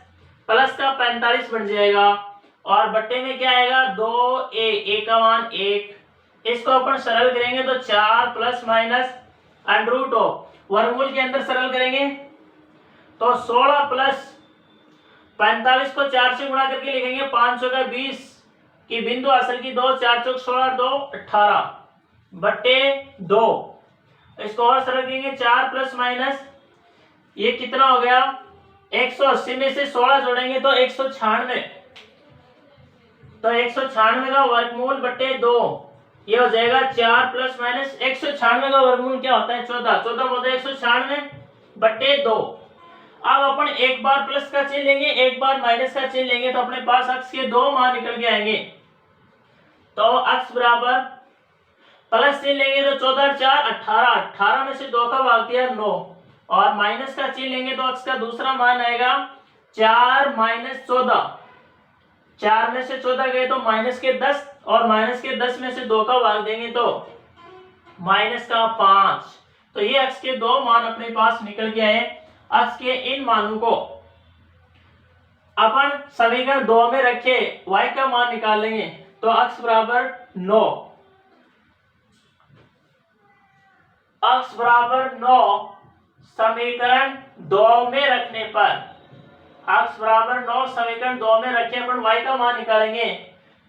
प्लस का 45 बन जाएगा, और बट्टे में क्या आएगा 2a, a का मान 1। इसको अपन सरल करेंगे तो 4 plus minus under root of वर्गमूल के अंदर सरल करेंगे तो 16 प्लस 45 को 4 से गुणा करके लिखेंगे 500 का 20 की बिंदु असल की 2, 4 चौक 16, 2 18 बट्टे 2। इसको और सरल करेंगे 4 प्लस माइनस ये कितना हो गया, 180 में से 16 जोड़ेंगे तो 196, तो 196 का वर्गमूल बट्टे 2, ये हो जाएगा 4 प्लस माइनस 196 का वर्गमूल क्या होता है 14, 14 होता है 196 बट्टे 2। अब अपन एक बार प्लस का चिन्ह लेंगे, एक बार माइनस का चिन्ह लेंगे तो अपने पास x के दो मान निकल के आएंगे। तो x बराबर प्लस चिन्ह लेंगे तो 14 4 18, 18 में से 2 का भाग दिया 9, और माइनस का चिन्ह लेंगे तो x का दूसरा मान आएगा 4 माइनस 14, 4 में से 14 गए तो माइनस के 10, और माइनस के 10 में से 2 का भाग देंगे तो माइनस का 5। तो ये x के दो मान अपने पास निकल के आए। x के इन मानों को अपन समीकरण 2 में रखे y का मान निकाल लेंगे तो x बराबर 9, x बराबर 9 समीकरण 2 में रखने पर, x बराबर 9 समीकरण 2 में रखे अपन y का मान निकालेंगे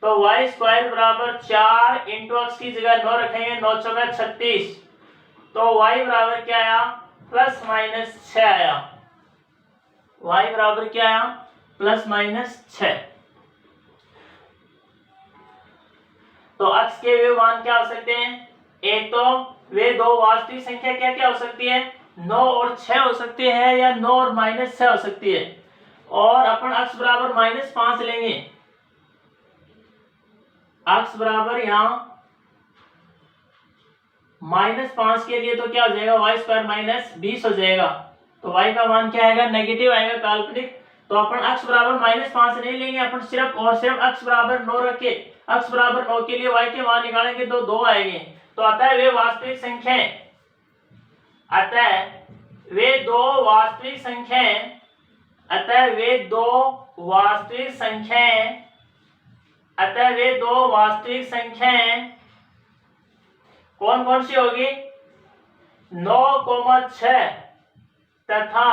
तो y स्क्वायर बराबर 4 इंटू x की जगह 9 रखेंगे, 9 चौका 36, तो y बराबर क्या आया, प्लस माइनस 6 आया। y बराबर क्या आया, प्लस माइनस 6। तो x के वे मान क्या हो सकते हैं, एक तो वे दो वास्तविक संख्या क्या क्या हो सकती है, 9 और 6 हो सकती है, या 9 और -6 हो सकती है, और अपन x बराबर -5 लेंगे। x बराबर यहाँ -5 के लिए तो क्या हो जाएगा, y स्क्वायर माइनस 20 हो जाएगा, तो y का मान क्या आएगा, नेगेटिव आएगा, काल्पनिक। तो अपन x बराबर -5 नहीं लेंगे, अपन सिर्फ और सिर्फ x बराबर 9 रखे, x बराबर 9 के लिए y के मान निकालेंगे तो 2 आएंगे। तो अतः वे वास्तविक संख्याएं, अतः वे दो वास्तविक संख्याएं, अतः वे दो वास्तविक संख्याएं, अतः वे दो वास्तविक संख्याएं कौन कौन सी होगी, 9,6 तथा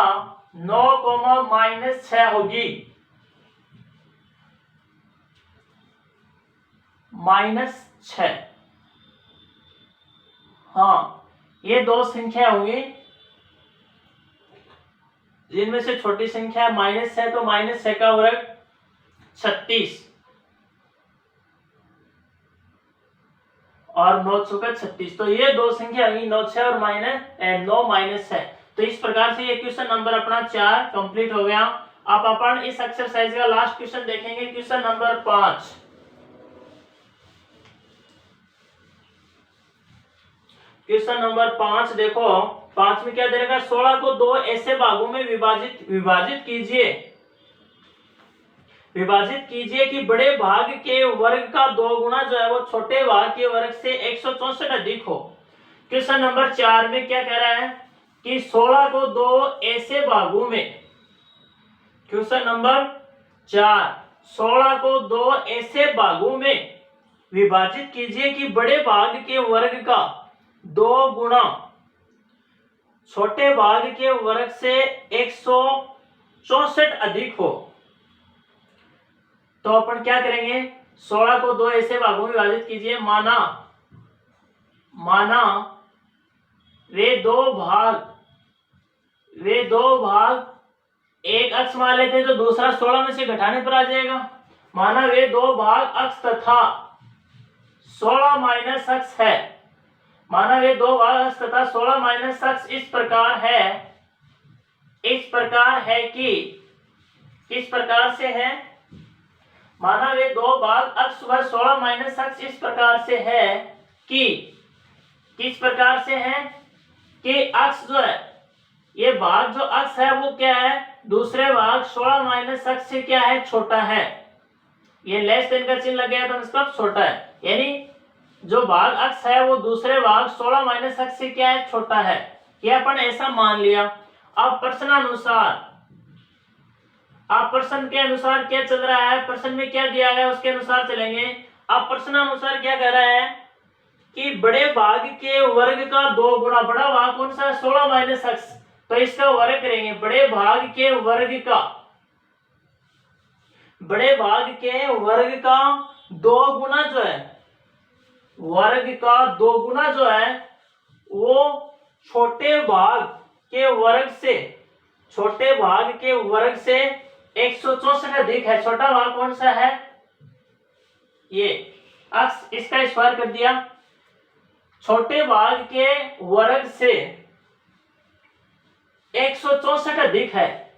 9,-6 होगी। -6, हाँ ये दो संख्या होगी जिनमें से छोटी संख्या माइनस है तो -6 का वर्ग 36 और 9 चौका 36, तो ये दो संख्या होगी 9 6 और 9 -6। तो इस प्रकार से ये क्वेश्चन नंबर अपना 4 कंप्लीट हो गया। अब अपन इस एक्सरसाइज का लास्ट क्वेश्चन देखेंगे, क्वेश्चन नंबर 5। क्वेश्चन नंबर 5 देखो, 5 में क्या दे रखा है, 16 को दो ऐसे भागों में विभाजित कीजिए कि बड़े भाग के वर्ग का 2 गुना जो है वो छोटे भाग के वर्ग से 164 अधिक हो। क्वेश्चन नंबर 4 में क्या कह रहा है कि 16 को दो ऐसे भागों में, क्वेश्चन नंबर 4, 16 को दो ऐसे भागों में विभाजित कीजिए कि बड़े भाग के वर्ग का 2 गुना छोटे भाग के वर्ग से 164 अधिक हो। तो अपन क्या करेंगे, 16 को दो ऐसे भागों में विभाजित कीजिए, माना वे दो भाग एक अक्ष मान लेते हैं तो दूसरा 16 में से घटाने पर आ जाएगा। माना वे 2 भाग अक्ष तथा 16 माइनस अक्ष है। माना वे 2 भाग अक्ष तथा 16 माइनस अक्ष इस प्रकार से है। माना वे 2 भाग अक्ष व 16 माइनस अक्ष इस प्रकार से है कि किस प्रकार से है कि अक्ष जो है, ये भाग जो अक्ष है वो क्या है, दूसरे भाग 16 माइनस अक्ष से क्या है, छोटा है। ये लेस देन का चिन्ह लग गया तो इसका छोटा है, यानी जो भाग अक्ष है वो दूसरे भाग 16 माइनस अक्ष से क्या है, छोटा है। ये अपन ऐसा मान लिया। अब प्रश्न के अनुसार क्या चल रहा है, प्रश्न में क्या दिया गया उसके अनुसार चलेंगे। अब प्रश्न अनुसार क्या कह रहा है कि बड़े भाग के वर्ग का 2 गुना, बड़ा भाग कौन सा है, 16 माइनस अक्ष, तो इसका वर्ग करेंगे। बड़े भाग के वर्ग का 2 गुना जो है, वर्ग का 2 गुना जो है वो छोटे भाग के वर्ग से 164 अधिक है। छोटा भाग कौन सा है, ये अक्ष, इसका स्क्वायर कर दिया। छोटे भाग के वर्ग से 164 अधिक है,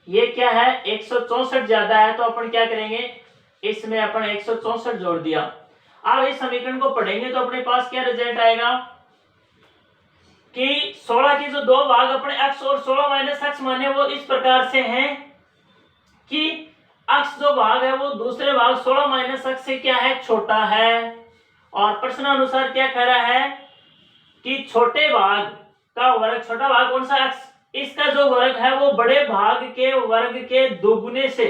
ये क्या है, 164 ज्यादा है। तो अपन क्या करेंगे, इसमें अपन 164 जोड़ दिया। अब इस समीकरण को पढ़ेंगे तो अपने पास क्या रिजल्ट आएगा कि 16 के जो 2 भाग अपने अक्ष और 16 माइनस अक्ष माने वो इस प्रकार से हैं कि अक्ष जो भाग है वो दूसरे भाग 16 माइनस अक्ष से क्या है, छोटा है। और प्रश्न अनुसार क्या कह रहा है कि छोटे भाग का वर्ग, छोटा भाग कौन सा, अक्ष, इसका जो वर्ग है वो बड़े भाग के वर्ग के दुगुने से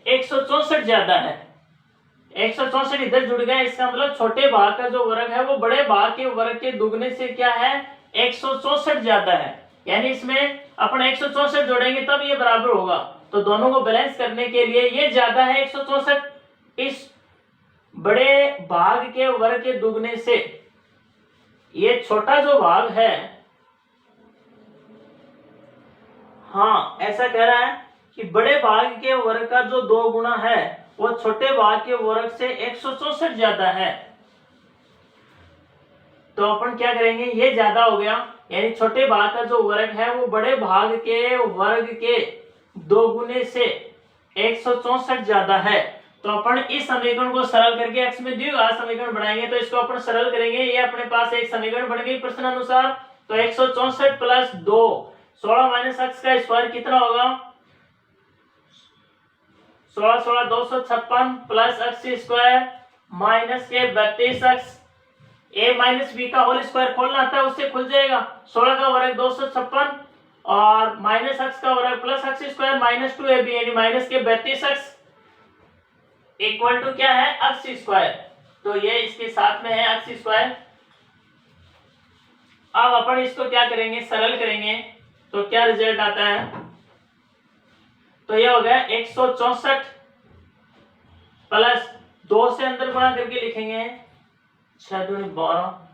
164 ज्यादा है। 164 इधर जुड़ गया, इसका मतलब छोटे भाग का जो वर्ग है वो बड़े भाग के वर्ग के दुगने से क्या है, 164 ज्यादा है। यानी इसमें अपन 164 जोड़ेंगे तब ये बराबर होगा। तो दोनों को बैलेंस करने के लिए ये ज्यादा है 164 इस बड़े भाग के वर्ग के दुगने से, ये छोटा जो भाग है, हाँ ऐसा कह रहा है कि बड़े भाग के वर्ग का जो 2 गुना है वो छोटे भाग के वर्ग से 164 ज्यादा है। तो अपन क्या करेंगे, ये ज्यादा हो गया, यानी छोटे भाग का जो वर्ग है वो बड़े भाग के वर्ग के 2 गुने से 164 ज्यादा है। तो अपन इस समीकरण को सरल करके x में द्विघात समीकरण बनाएंगे। तो इसको अपन सरल करेंगे, ये अपने पास एक समीकरण बन गई प्रश्न अनुसार। तो 164 प्लस 2 16 माइनस x का स्क्वायर कितना होगा, 16 16 256 प्लस x स्क्वायर माइनस के 32x, a माइनस बी का होल स्क्वायर खोलना आता है उससे खुल जाएगा। 16 का वर्ग 256 और माइनस x का वर्ग plus x square minus 2ab यानी माइनस के 32x इक्वल टू क्या है, x स्क्वायर। तो ये इसके साथ में है x स्क्वायर। अब अपन इसको क्या करेंगे, सरल करेंगे तो क्या रिजल्ट आता है, तो ये हो गया 164 प्लस 2 से अंदर गुणा करके लिखेंगे 6 दूनी 12 5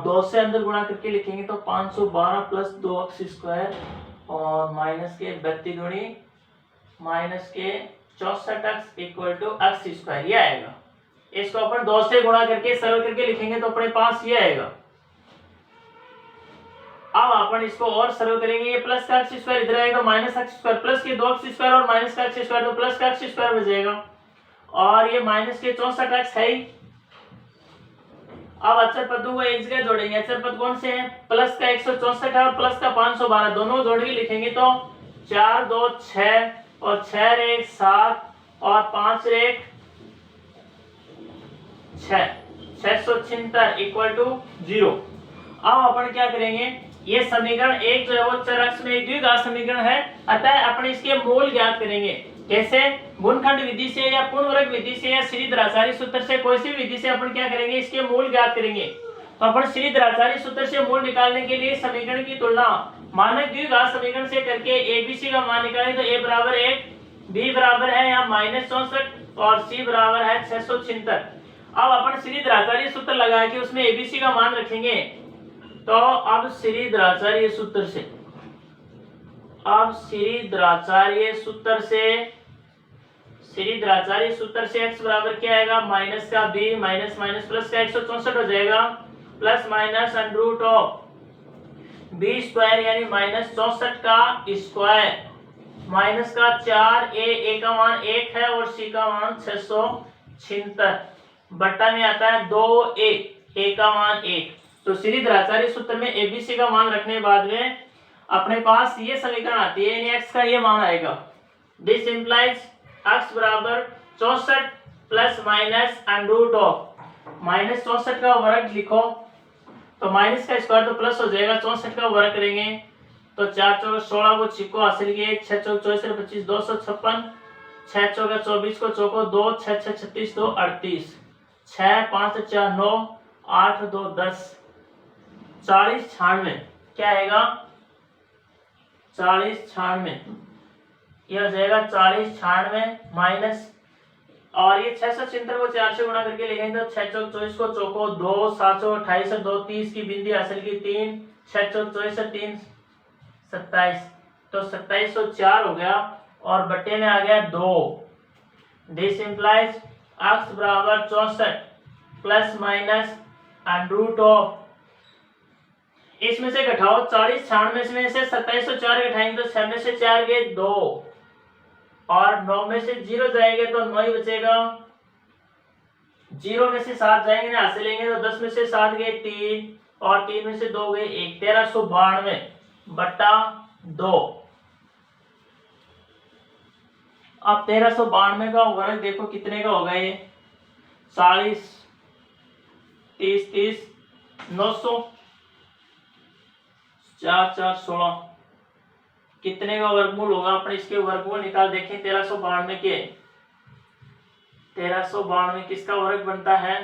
2 से अंदर गुणा करके लिखेंगे तो 512 प्लस 2x² और माइनस के 32 दूनी माइनस के 64x इक्वल टू x², ये आएगा। इसको अपन 2 से गुणा करके सरल करके लिखेंगे तो अपने पास ये आएगा। अब अपन इसको और सरल करेंगे, ये प्लस का x² इधर आएगा माइनस x² प्लस के 2x² और माइनस का x² तो प्लस का x² बचेगा और ये माइनस के 64x है ही। अब अचर पदों को एक जगह जोड़ेंगे। अचर पद कौन से हैं? प्लस का 164 और प्लस का 512, दोनों जोड़ के लिखेंगे तो 4 2 6 और 6 1 7 और 5 1 6, 676 इक्वल टू 0। अब अपन क्या करेंगे, ये समीकरण एक जो है वो चर अक्ष में एक द्विघात समीकरण है, अतः अपन इसके मूल ज्ञात करेंगे। कैसे? गुणनखंड विधि से या पूर्णवर्ग विधि से या श्रीधराचार्य सूत्र से, कोई सी विधि से अपन क्या करेंगे, इसके मूल ज्ञात करेंगे। तो अपन श्रीधराचार्य सूत्र से मूल निकालने के लिए समीकरण की तुलना मानक द्विघात समीकरण से करके एबीसी का मान निकालें तो a बराबर 1, b बराबर है यहाँ -64 और c बराबर है 676। अब अपन श्रीधराचार्य सूत्र लगा के उसमें एबीसी का मान रखेंगे। तो अब श्रीधराचार्य सूत्र से x बराबर क्या आएगा, माइनस का b माइनस माइनस प्लस का 164 हो जाएगा plus minus under of b² यानी -64 का स्क्वायर माइनस का 4a का मान 1 है और c का मान 676 बट्टा में आता है 2a का मान 1। तो श्रीधराचार्य सूत्र में एबीसी का मान रखने के बाद में अपने पास ये समीकरण आती है, यानी x का ये मान आएगा। दिस इंप्लाइज x बराबर 64 प्लस माइनस अंडर ऑफ -64 का वर्ग लिखो तो माइनस का स्क्वायर तो प्लस हो जाएगा, 64 का वर्ग करेंगे तो 4 चौक 16 को छिको हासिल किए, 6 चौक 24 25 256, 6 चौक 24 को चौको 2 6 6 36 2 38, 6 5 4 9 8 2 10 40 96, क्या आएगा 40 96, यह हो जाएगा 40 96 माइनस और ये 676 को 4 से गुणा करके लिखेंगे तो 6 चौक 24 को चौको 2 7 चौक 28 2 30 की बिंदी हासिल की 3 6 चौक 24 3 27 तो 2704 हो गया और बट्टे में आ गया 2। दिस इंप्लाइज x बराबर 64 प्लस माइनस अंडर ऑफ, इसमें से घटाओ 40 96 में से 2704 घटाएंगे तो 6 में से 4 गए 2 और 9 में से 0 जाएंगे तो 9 ही बचेगा, 0 में से 7 जाएंगे ना हासिल लेंगे तो 10 में से 7 गए 3 और 3 में से 2 गए 1, 1392 बट्टा 2। अब 1392 का वर्ग देखो कितने का होगा, ये 40 30 30 900 4 4 16 कितने का वर्गमूल होगा, अपन इसके वर्गमूल निकाल देखें। 1392 किसका वर्ग बनता है,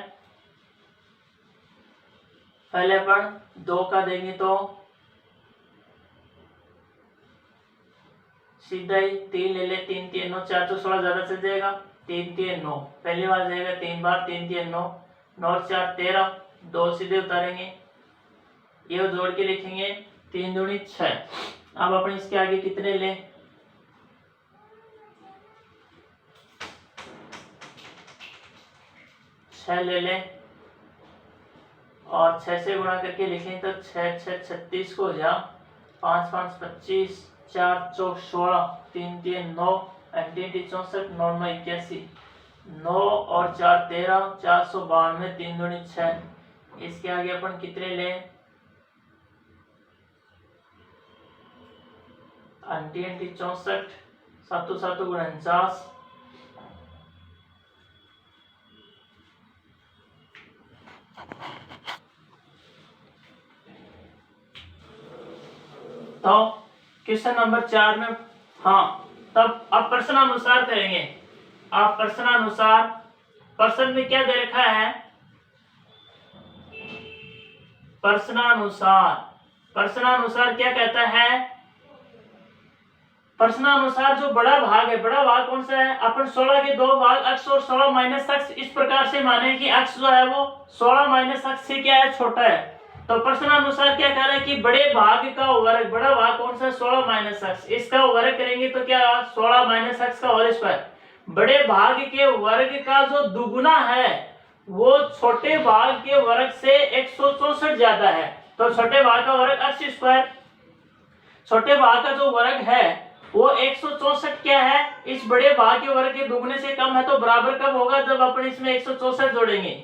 पहले अपन 2 का देंगे तो सीधा ही 3 ले ले, 3 3 9 4 तो 16 ज्यादा चल जाएगा, 3 3 9 पहली बार जाएगा 3 बार 3 3 9 9 4 13 2 सीधे उतारेंगे, ये जोड़ के लिखेंगे 3 दूनी 6। अब अपन इसके आगे कितने ले, छह ले ले और 6 से गुणा करके लिखें तो 6 6 36 को जा 5 5 25 4 चौक 16 3 3 9 3 64 9 9 81 9 और 4 13 492 3 दूनी 6। इसके आगे अपन कितने ले, 64 7 7 49 तो क्वेश्चन नंबर 4 में तब अब प्रश्नानुसार करेंगे। आप प्रश्नानुसार, प्रश्न में क्या दे रखा है, प्रश्नानुसार क्या कहता है, प्रश्नानुसार जो बड़ा भाग है, बड़ा भाग कौन सा है, अपन 16 के 2 भाग अक्ष और 16 माइनस अक्ष इस प्रकार से माने कि अक्ष जो है वो 16 माइनस अक्ष से क्या है, छोटा है। तो प्रश्न अनुसार क्या कह रहा है कि बड़े भाग का वर्ग, बड़ा भाग कौन सा, 16 माइनस एक्स, इसका वर्ग करेंगे तो क्या 16 माइनस एक्स का होल स्क्वायर। बड़े भाग के वर्ग का जो दुगुना है वो छोटे भाग के वर्ग से 164 ज्यादा है। तो छोटे भाग का वर्ग एक्स स्क्वायर, छोटे भाग का जो वर्ग है वो 164 क्या है, इस बड़े भाग के वर्ग के दुगने से कम है। तो बराबर कब होगा, जब अपन इसमें 164 जोड़ेंगे।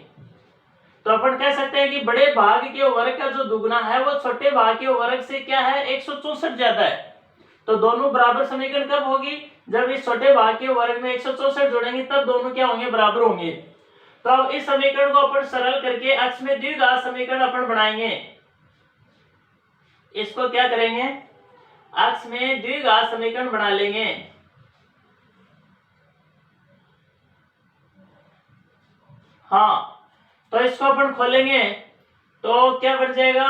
तो अपन कह सकते हैं कि बड़े भाग के वर्ग का जो दुगना है वो छोटे भाग के वर्ग से क्या है, 164 ज्यादा है। तो दोनों बराबर समीकरण कब होगी, जब इस छोटे भाग के वर्ग में 164 जोड़ेंगे तब दोनों क्या होंगे, बराबर होंगे। तो अब इस समीकरण को अपन सरल करके अक्ष में द्विघात समीकरण अपन बनाएंगे। इसको क्या करेंगे, अक्ष में द्विघात समीकरण बना लेंगे। हाँ, तो इसको अपन खोलेंगे तो क्या बन जाएगा,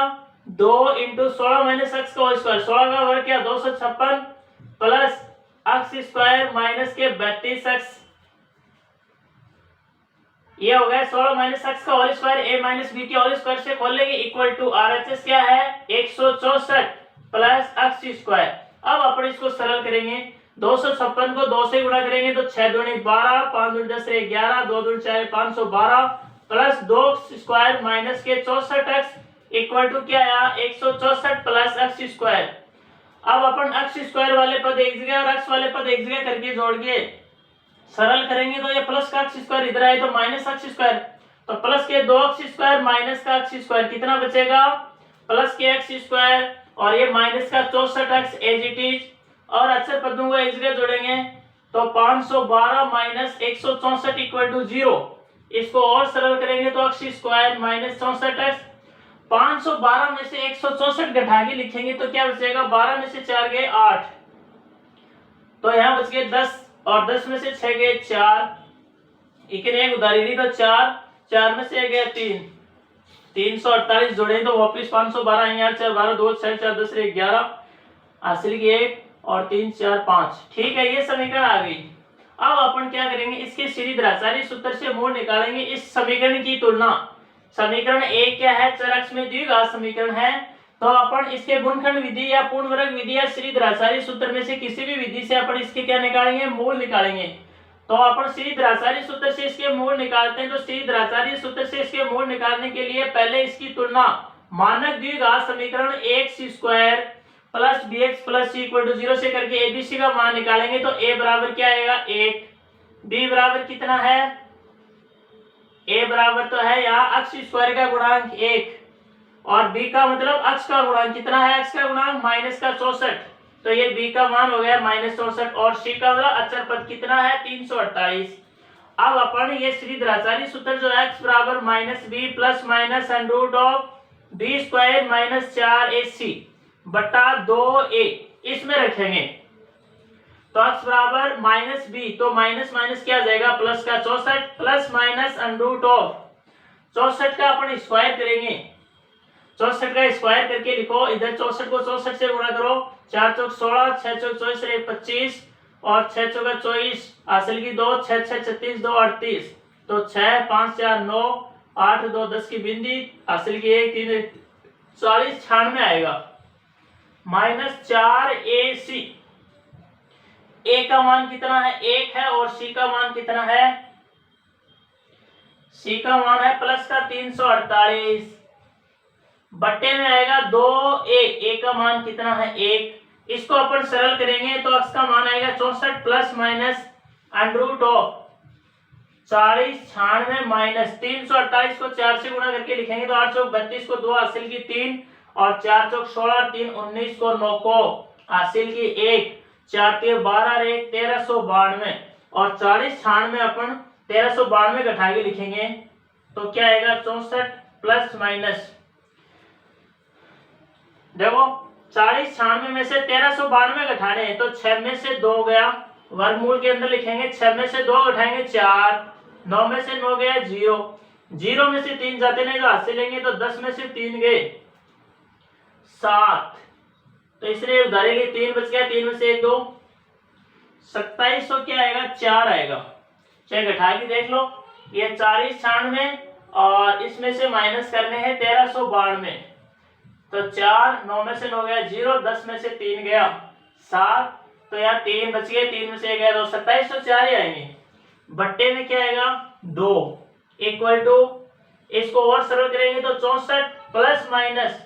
2 इंटू 16 माइनस एक्स का होल स्क्वायर, 16 का वर्ग क्या 256 प्लस एक्स स्क्वायर माइनस के 32 एक्स, ये हो गया 16 माइनस एक्स का होल स्क्वायर ए माइनस बी के होल स्क्वायर से खोलेंगे इक्वल टू आरएचएस क्या है 164 प्लस एक्स स्क्वायर। अब अपन इसको सरल करेंगे, 256 को 2 से गुणा करेंगे तो 6 दूनी 12, 5 दूनी 10 11, 2 दूनी 4 512 प्लस 2 स्क्वायर माइनस के 64 एक्स इक्वल टू क्या आया 164 प्लस एक्स स्क्वायर। अब अपन एक्स स्क्वायर वाले पद एक जगह और एक्स वाले पद एक जगह करके जोड़ के सरल करेंगे तो ये प्लस का एक्स स्क्वायर इधर आए तो माइनस एक्स स्क्वायर, तो प्लस के 2 एक्स स्क्वायर माइनस का एक्स स्क्वायर कितना बचेगा, प्लस के एक्स स्क्वायर और ये माइनस का 64 एक्स एज इट इज, और अक्षर पदों को एक जगह जोड़ेंगे तो 512 माइनस 164 इक्वल टू 0। इसको और सरल करेंगे तो एक्स स्क्वायर माइनस 64 एक्स, 512 में से 164 घटा के लिखेंगे तो क्या बचेगा, 12 में से 4 गए 8, तो यहाँ बच गए 10 और 10 में से 6 गए 4, एक उधारी दी तो 4, 4 में से गए 3, 348 जोड़े तो वापिस 512 आएंगे, 8 4 12 2 6 4 10 11 हासिल की 1 और 3 4 5। ठीक है, ये समीकरण आ गई। अब अपन क्या करेंगे, इसके सीरीधराचार्य सूत्र से मूल निकालेंगे। इस समीकरण की तुलना, समीकरण ए क्या है, चर अक्ष में द्विघात समीकरण है, तो अपन इसके गुणनखंड विधि या पूर्ण वर्ग विधि या सीरीधराचार्य सूत्र में से किसी भी विधि से अपन इसके क्या निकालेंगे, मूल निकालेंगे। तो अपन सीरीधराचार्य सूत्र से इसके मूल निकालते हैं। तो सीरीधराचार्य सूत्र से इसके मूल निकालने के लिए पहले इसकी तुलना मानक द्विघात समीकरण X square plus B X plus C equal to 0 से करके एबीसी का मान निकालेंगे। तो ए बराबर क्या आएगा 1, बी बराबर कितना है, ए बराबर तो है यहाँ अक्ष स्क्वायर का गुणांक 1 और बी का मतलब अक्ष का गुणांक कितना है, अक्ष का गुणांक माइनस का 64, तो ये बी का मान हो गया माइनस 64 और सी का मतलब अक्षर पद कितना है 348। अब अपन ये सीरीधराचार्य सूत्र जो है x बराबर minus B plus minus under root of B square minus 4ac बटा 2a इसमें रखेंगे। तो x बराबर माइनस बी, तो माइनस माइनस क्या आ जाएगा प्लस का 64 plus minus under root of 64 का अपन स्क्वायर करेंगे, 64 का स्क्वायर करके लिखो, इधर 64 को 64 से गुणा करो, 4 चौक 16, 6 चौक 24 25 और 6 चौका 24 हासिल की 2, 6 6 36 2 38, तो 6 5 4 9 8 2 10 की बिंदी हासिल की 1 3 40 96 आएगा माइनस 4ac। ए का मान कितना है 1 है और सी का मान कितना है, सी का मान है प्लस का 348 बट्टे में आएगा 2a, ए का मान कितना है 1। इसको अपन सरल करेंगे तो x का मान आएगा 64 plus minus under root of 40 96 minus 348 को 4 से गुणा करके लिखेंगे तो 8 चौक 32 को 2 हासिल की 3 और 4 चौक 16 3 19 को 9 को हासिल की 1, 4 3 12 1 1392 और 40 96 अपन 1392 घटा के लिखेंगे तो क्या आएगा 64 प्लस माइनस, देखो 40 96 में से 1392 घटाने हैं तो 6 में से 2 गया, वर्गमूल के अंदर लिखेंगे 6 में से 2 घटाएंगे 4, 9 में से 9 गया 0, 0 में से 3 जाते नहीं तो हासिल लेंगे तो 10 में से 3 गए 7, तो इसलिए उधारे लिए 3 बच गया, 3 में से 1 2 27 तो क्या आएगा 4 आएगा। चाहे घटा के देख लो, ये 40 96 और इसमें से माइनस करने हैं 1392, तो 4, 9 में से 9 गया 0, 10 में से 3 गया 7, तो यहाँ 3 बच गए, 3 में से 1 गया तो 2704 ही आएंगे। बट्टे में क्या आएगा 2 इक्वल टू, इसको और सरल करेंगे तो 64 प्लस माइनस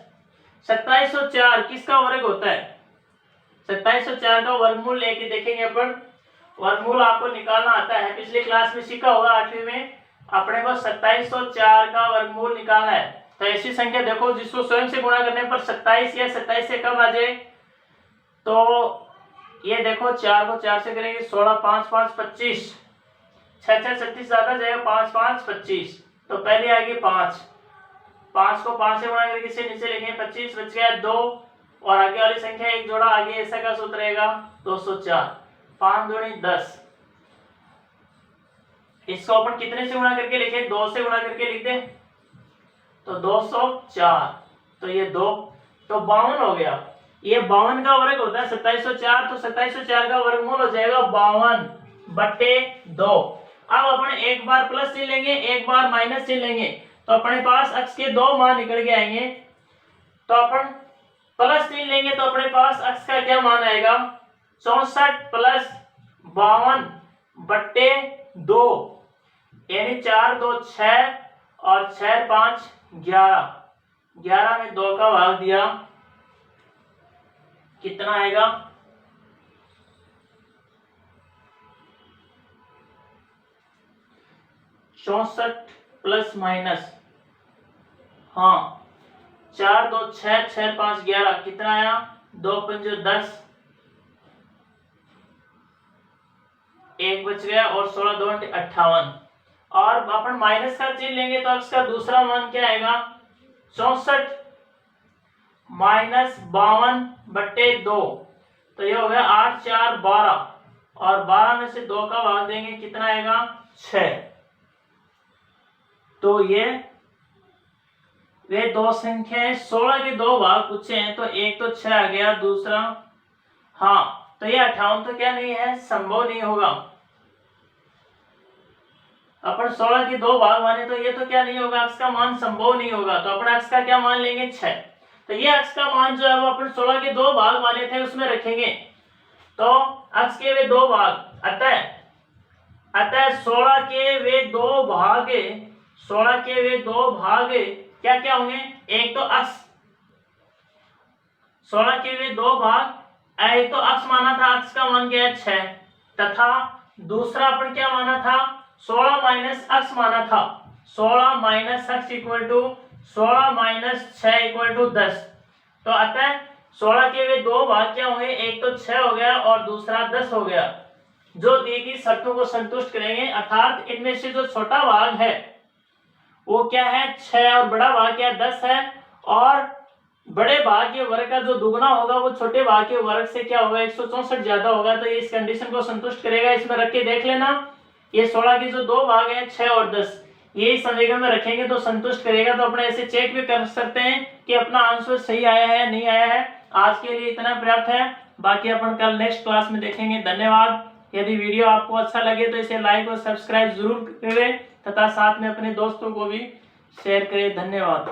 2704 किसका वर्ग होता है? 2704 का वर्गमूल लेके देखेंगे अपन। वर्गमूल आपको निकालना आता है, पिछली क्लास में सीखा होगा 8वीं में, अपने को 2704 का वर्गमूल निकालना है। तो ऐसी संख्या देखो जिसको स्वयं से गुणा करने पर 27 या 27 से कम आ जाए, तो ये देखो 4 को 4 से करेंगे 16, 5 5 25, 6 6 36 ज्यादा जाएगा 5 5 25, तो पहले आएगी 5, 5 को 5 से गुणा करके इसे नीचे लिखेंगे 25, बच गया 2 और आगे वाली संख्या एक जोड़ा आगे, ऐसा का सूत्र रहेगा 204, 5 दूनी 10। इसको अपन कितने से गुणा करके लिखे? 2 से गुणा करके लिख दे तो 204, तो ये 2 तो 52 हो गया। ये 52 का वर्ग होता है 2704, तो 2704 का वर्गमूल हो जाएगा 52/2। अब अपन एक बार प्लस चिन्ह लेंगे, एक बार माइनस चिन्ह लेंगे, तो अपने पास अक्स के 2 मान निकल के आएंगे। तो अपन प्लस चिन्ह लेंगे तो अपने पास अक्स का क्या मान आएगा? 64 प्लस 52/2, यानी 4 2 6 और 6 5 11, 11 में 2 का भाग दिया, कितना आएगा? 64 प्लस माइनस, हाँ 4 2 6 6 5 11, कितना आया? 2 5 10, 1 बच गया और 16 2 58। और अपन माइनस का चिन्ह लेंगे तो अक्स का दूसरा मान क्या आएगा? 64 माइनस 52/2, तो ये हो गया 8 4 12, और 12 में से 2 का भाग देंगे, कितना आएगा? 6। तो ये वे दो संख्याएं 16 के 2 भाग पूछे हैं, तो एक तो 6 आ गया, दूसरा हाँ, तो ये 58 तो क्या नहीं है, संभव नहीं होगा। अपन 16 के 2 भाग माने तो ये तो क्या नहीं होगा, अक्स का मान संभव नहीं होगा। तो अपन अक्स का क्या मान लेंगे? 6। तो ये अक्स का मान जो है वो अपन 16 के 2 भाग माने थे उसमें रखेंगे, तो अक्स के वे 2 भाग, अतः 16 के वे 2 भाग, 16 के वे 2 भाग क्या क्या होंगे? एक तो अक्स, 16 के वे 2 भाग, एक तो अक्स माना था, अक्स का मान क्या है? 6, तथा दूसरा अपन क्या माना था? 16 माइनस अक्स माना था, 16 माइनस अक्स equal to 16 minus 6 equal to 10। तो अतः 16 के वे 2 भाग क्या होंगे? एक तो 6 हो गया और दूसरा 10 हो गया, जो दी गई शर्तों को संतुष्ट करेंगे। अर्थात इनमें से जो छोटा भाग है वो क्या है? 6, और बड़ा भाग क्या है? 10 है, और बड़े भाग के वर्ग का जो दुगना होगा वो छोटे भाग के वर्ग से क्या होगा? 164 ज्यादा होगा, तो ये इस कंडीशन को संतुष्ट करेगा। इसमें रख के देख लेना, ये 16 के जो 2 भाग हैं 6 और 10, ये समीकरण में रखेंगे तो संतुष्ट करेगा। तो अपने ऐसे चेक भी कर सकते हैं कि अपना आंसर सही आया है नहीं आया है। आज के लिए इतना पर्याप्त है, बाकी अपन कल नेक्स्ट क्लास में देखेंगे। धन्यवाद। यदि वीडियो आपको अच्छा लगे तो इसे लाइक और सब्सक्राइब जरूर करें, तथा साथ में अपने दोस्तों को भी शेयर करें। धन्यवाद।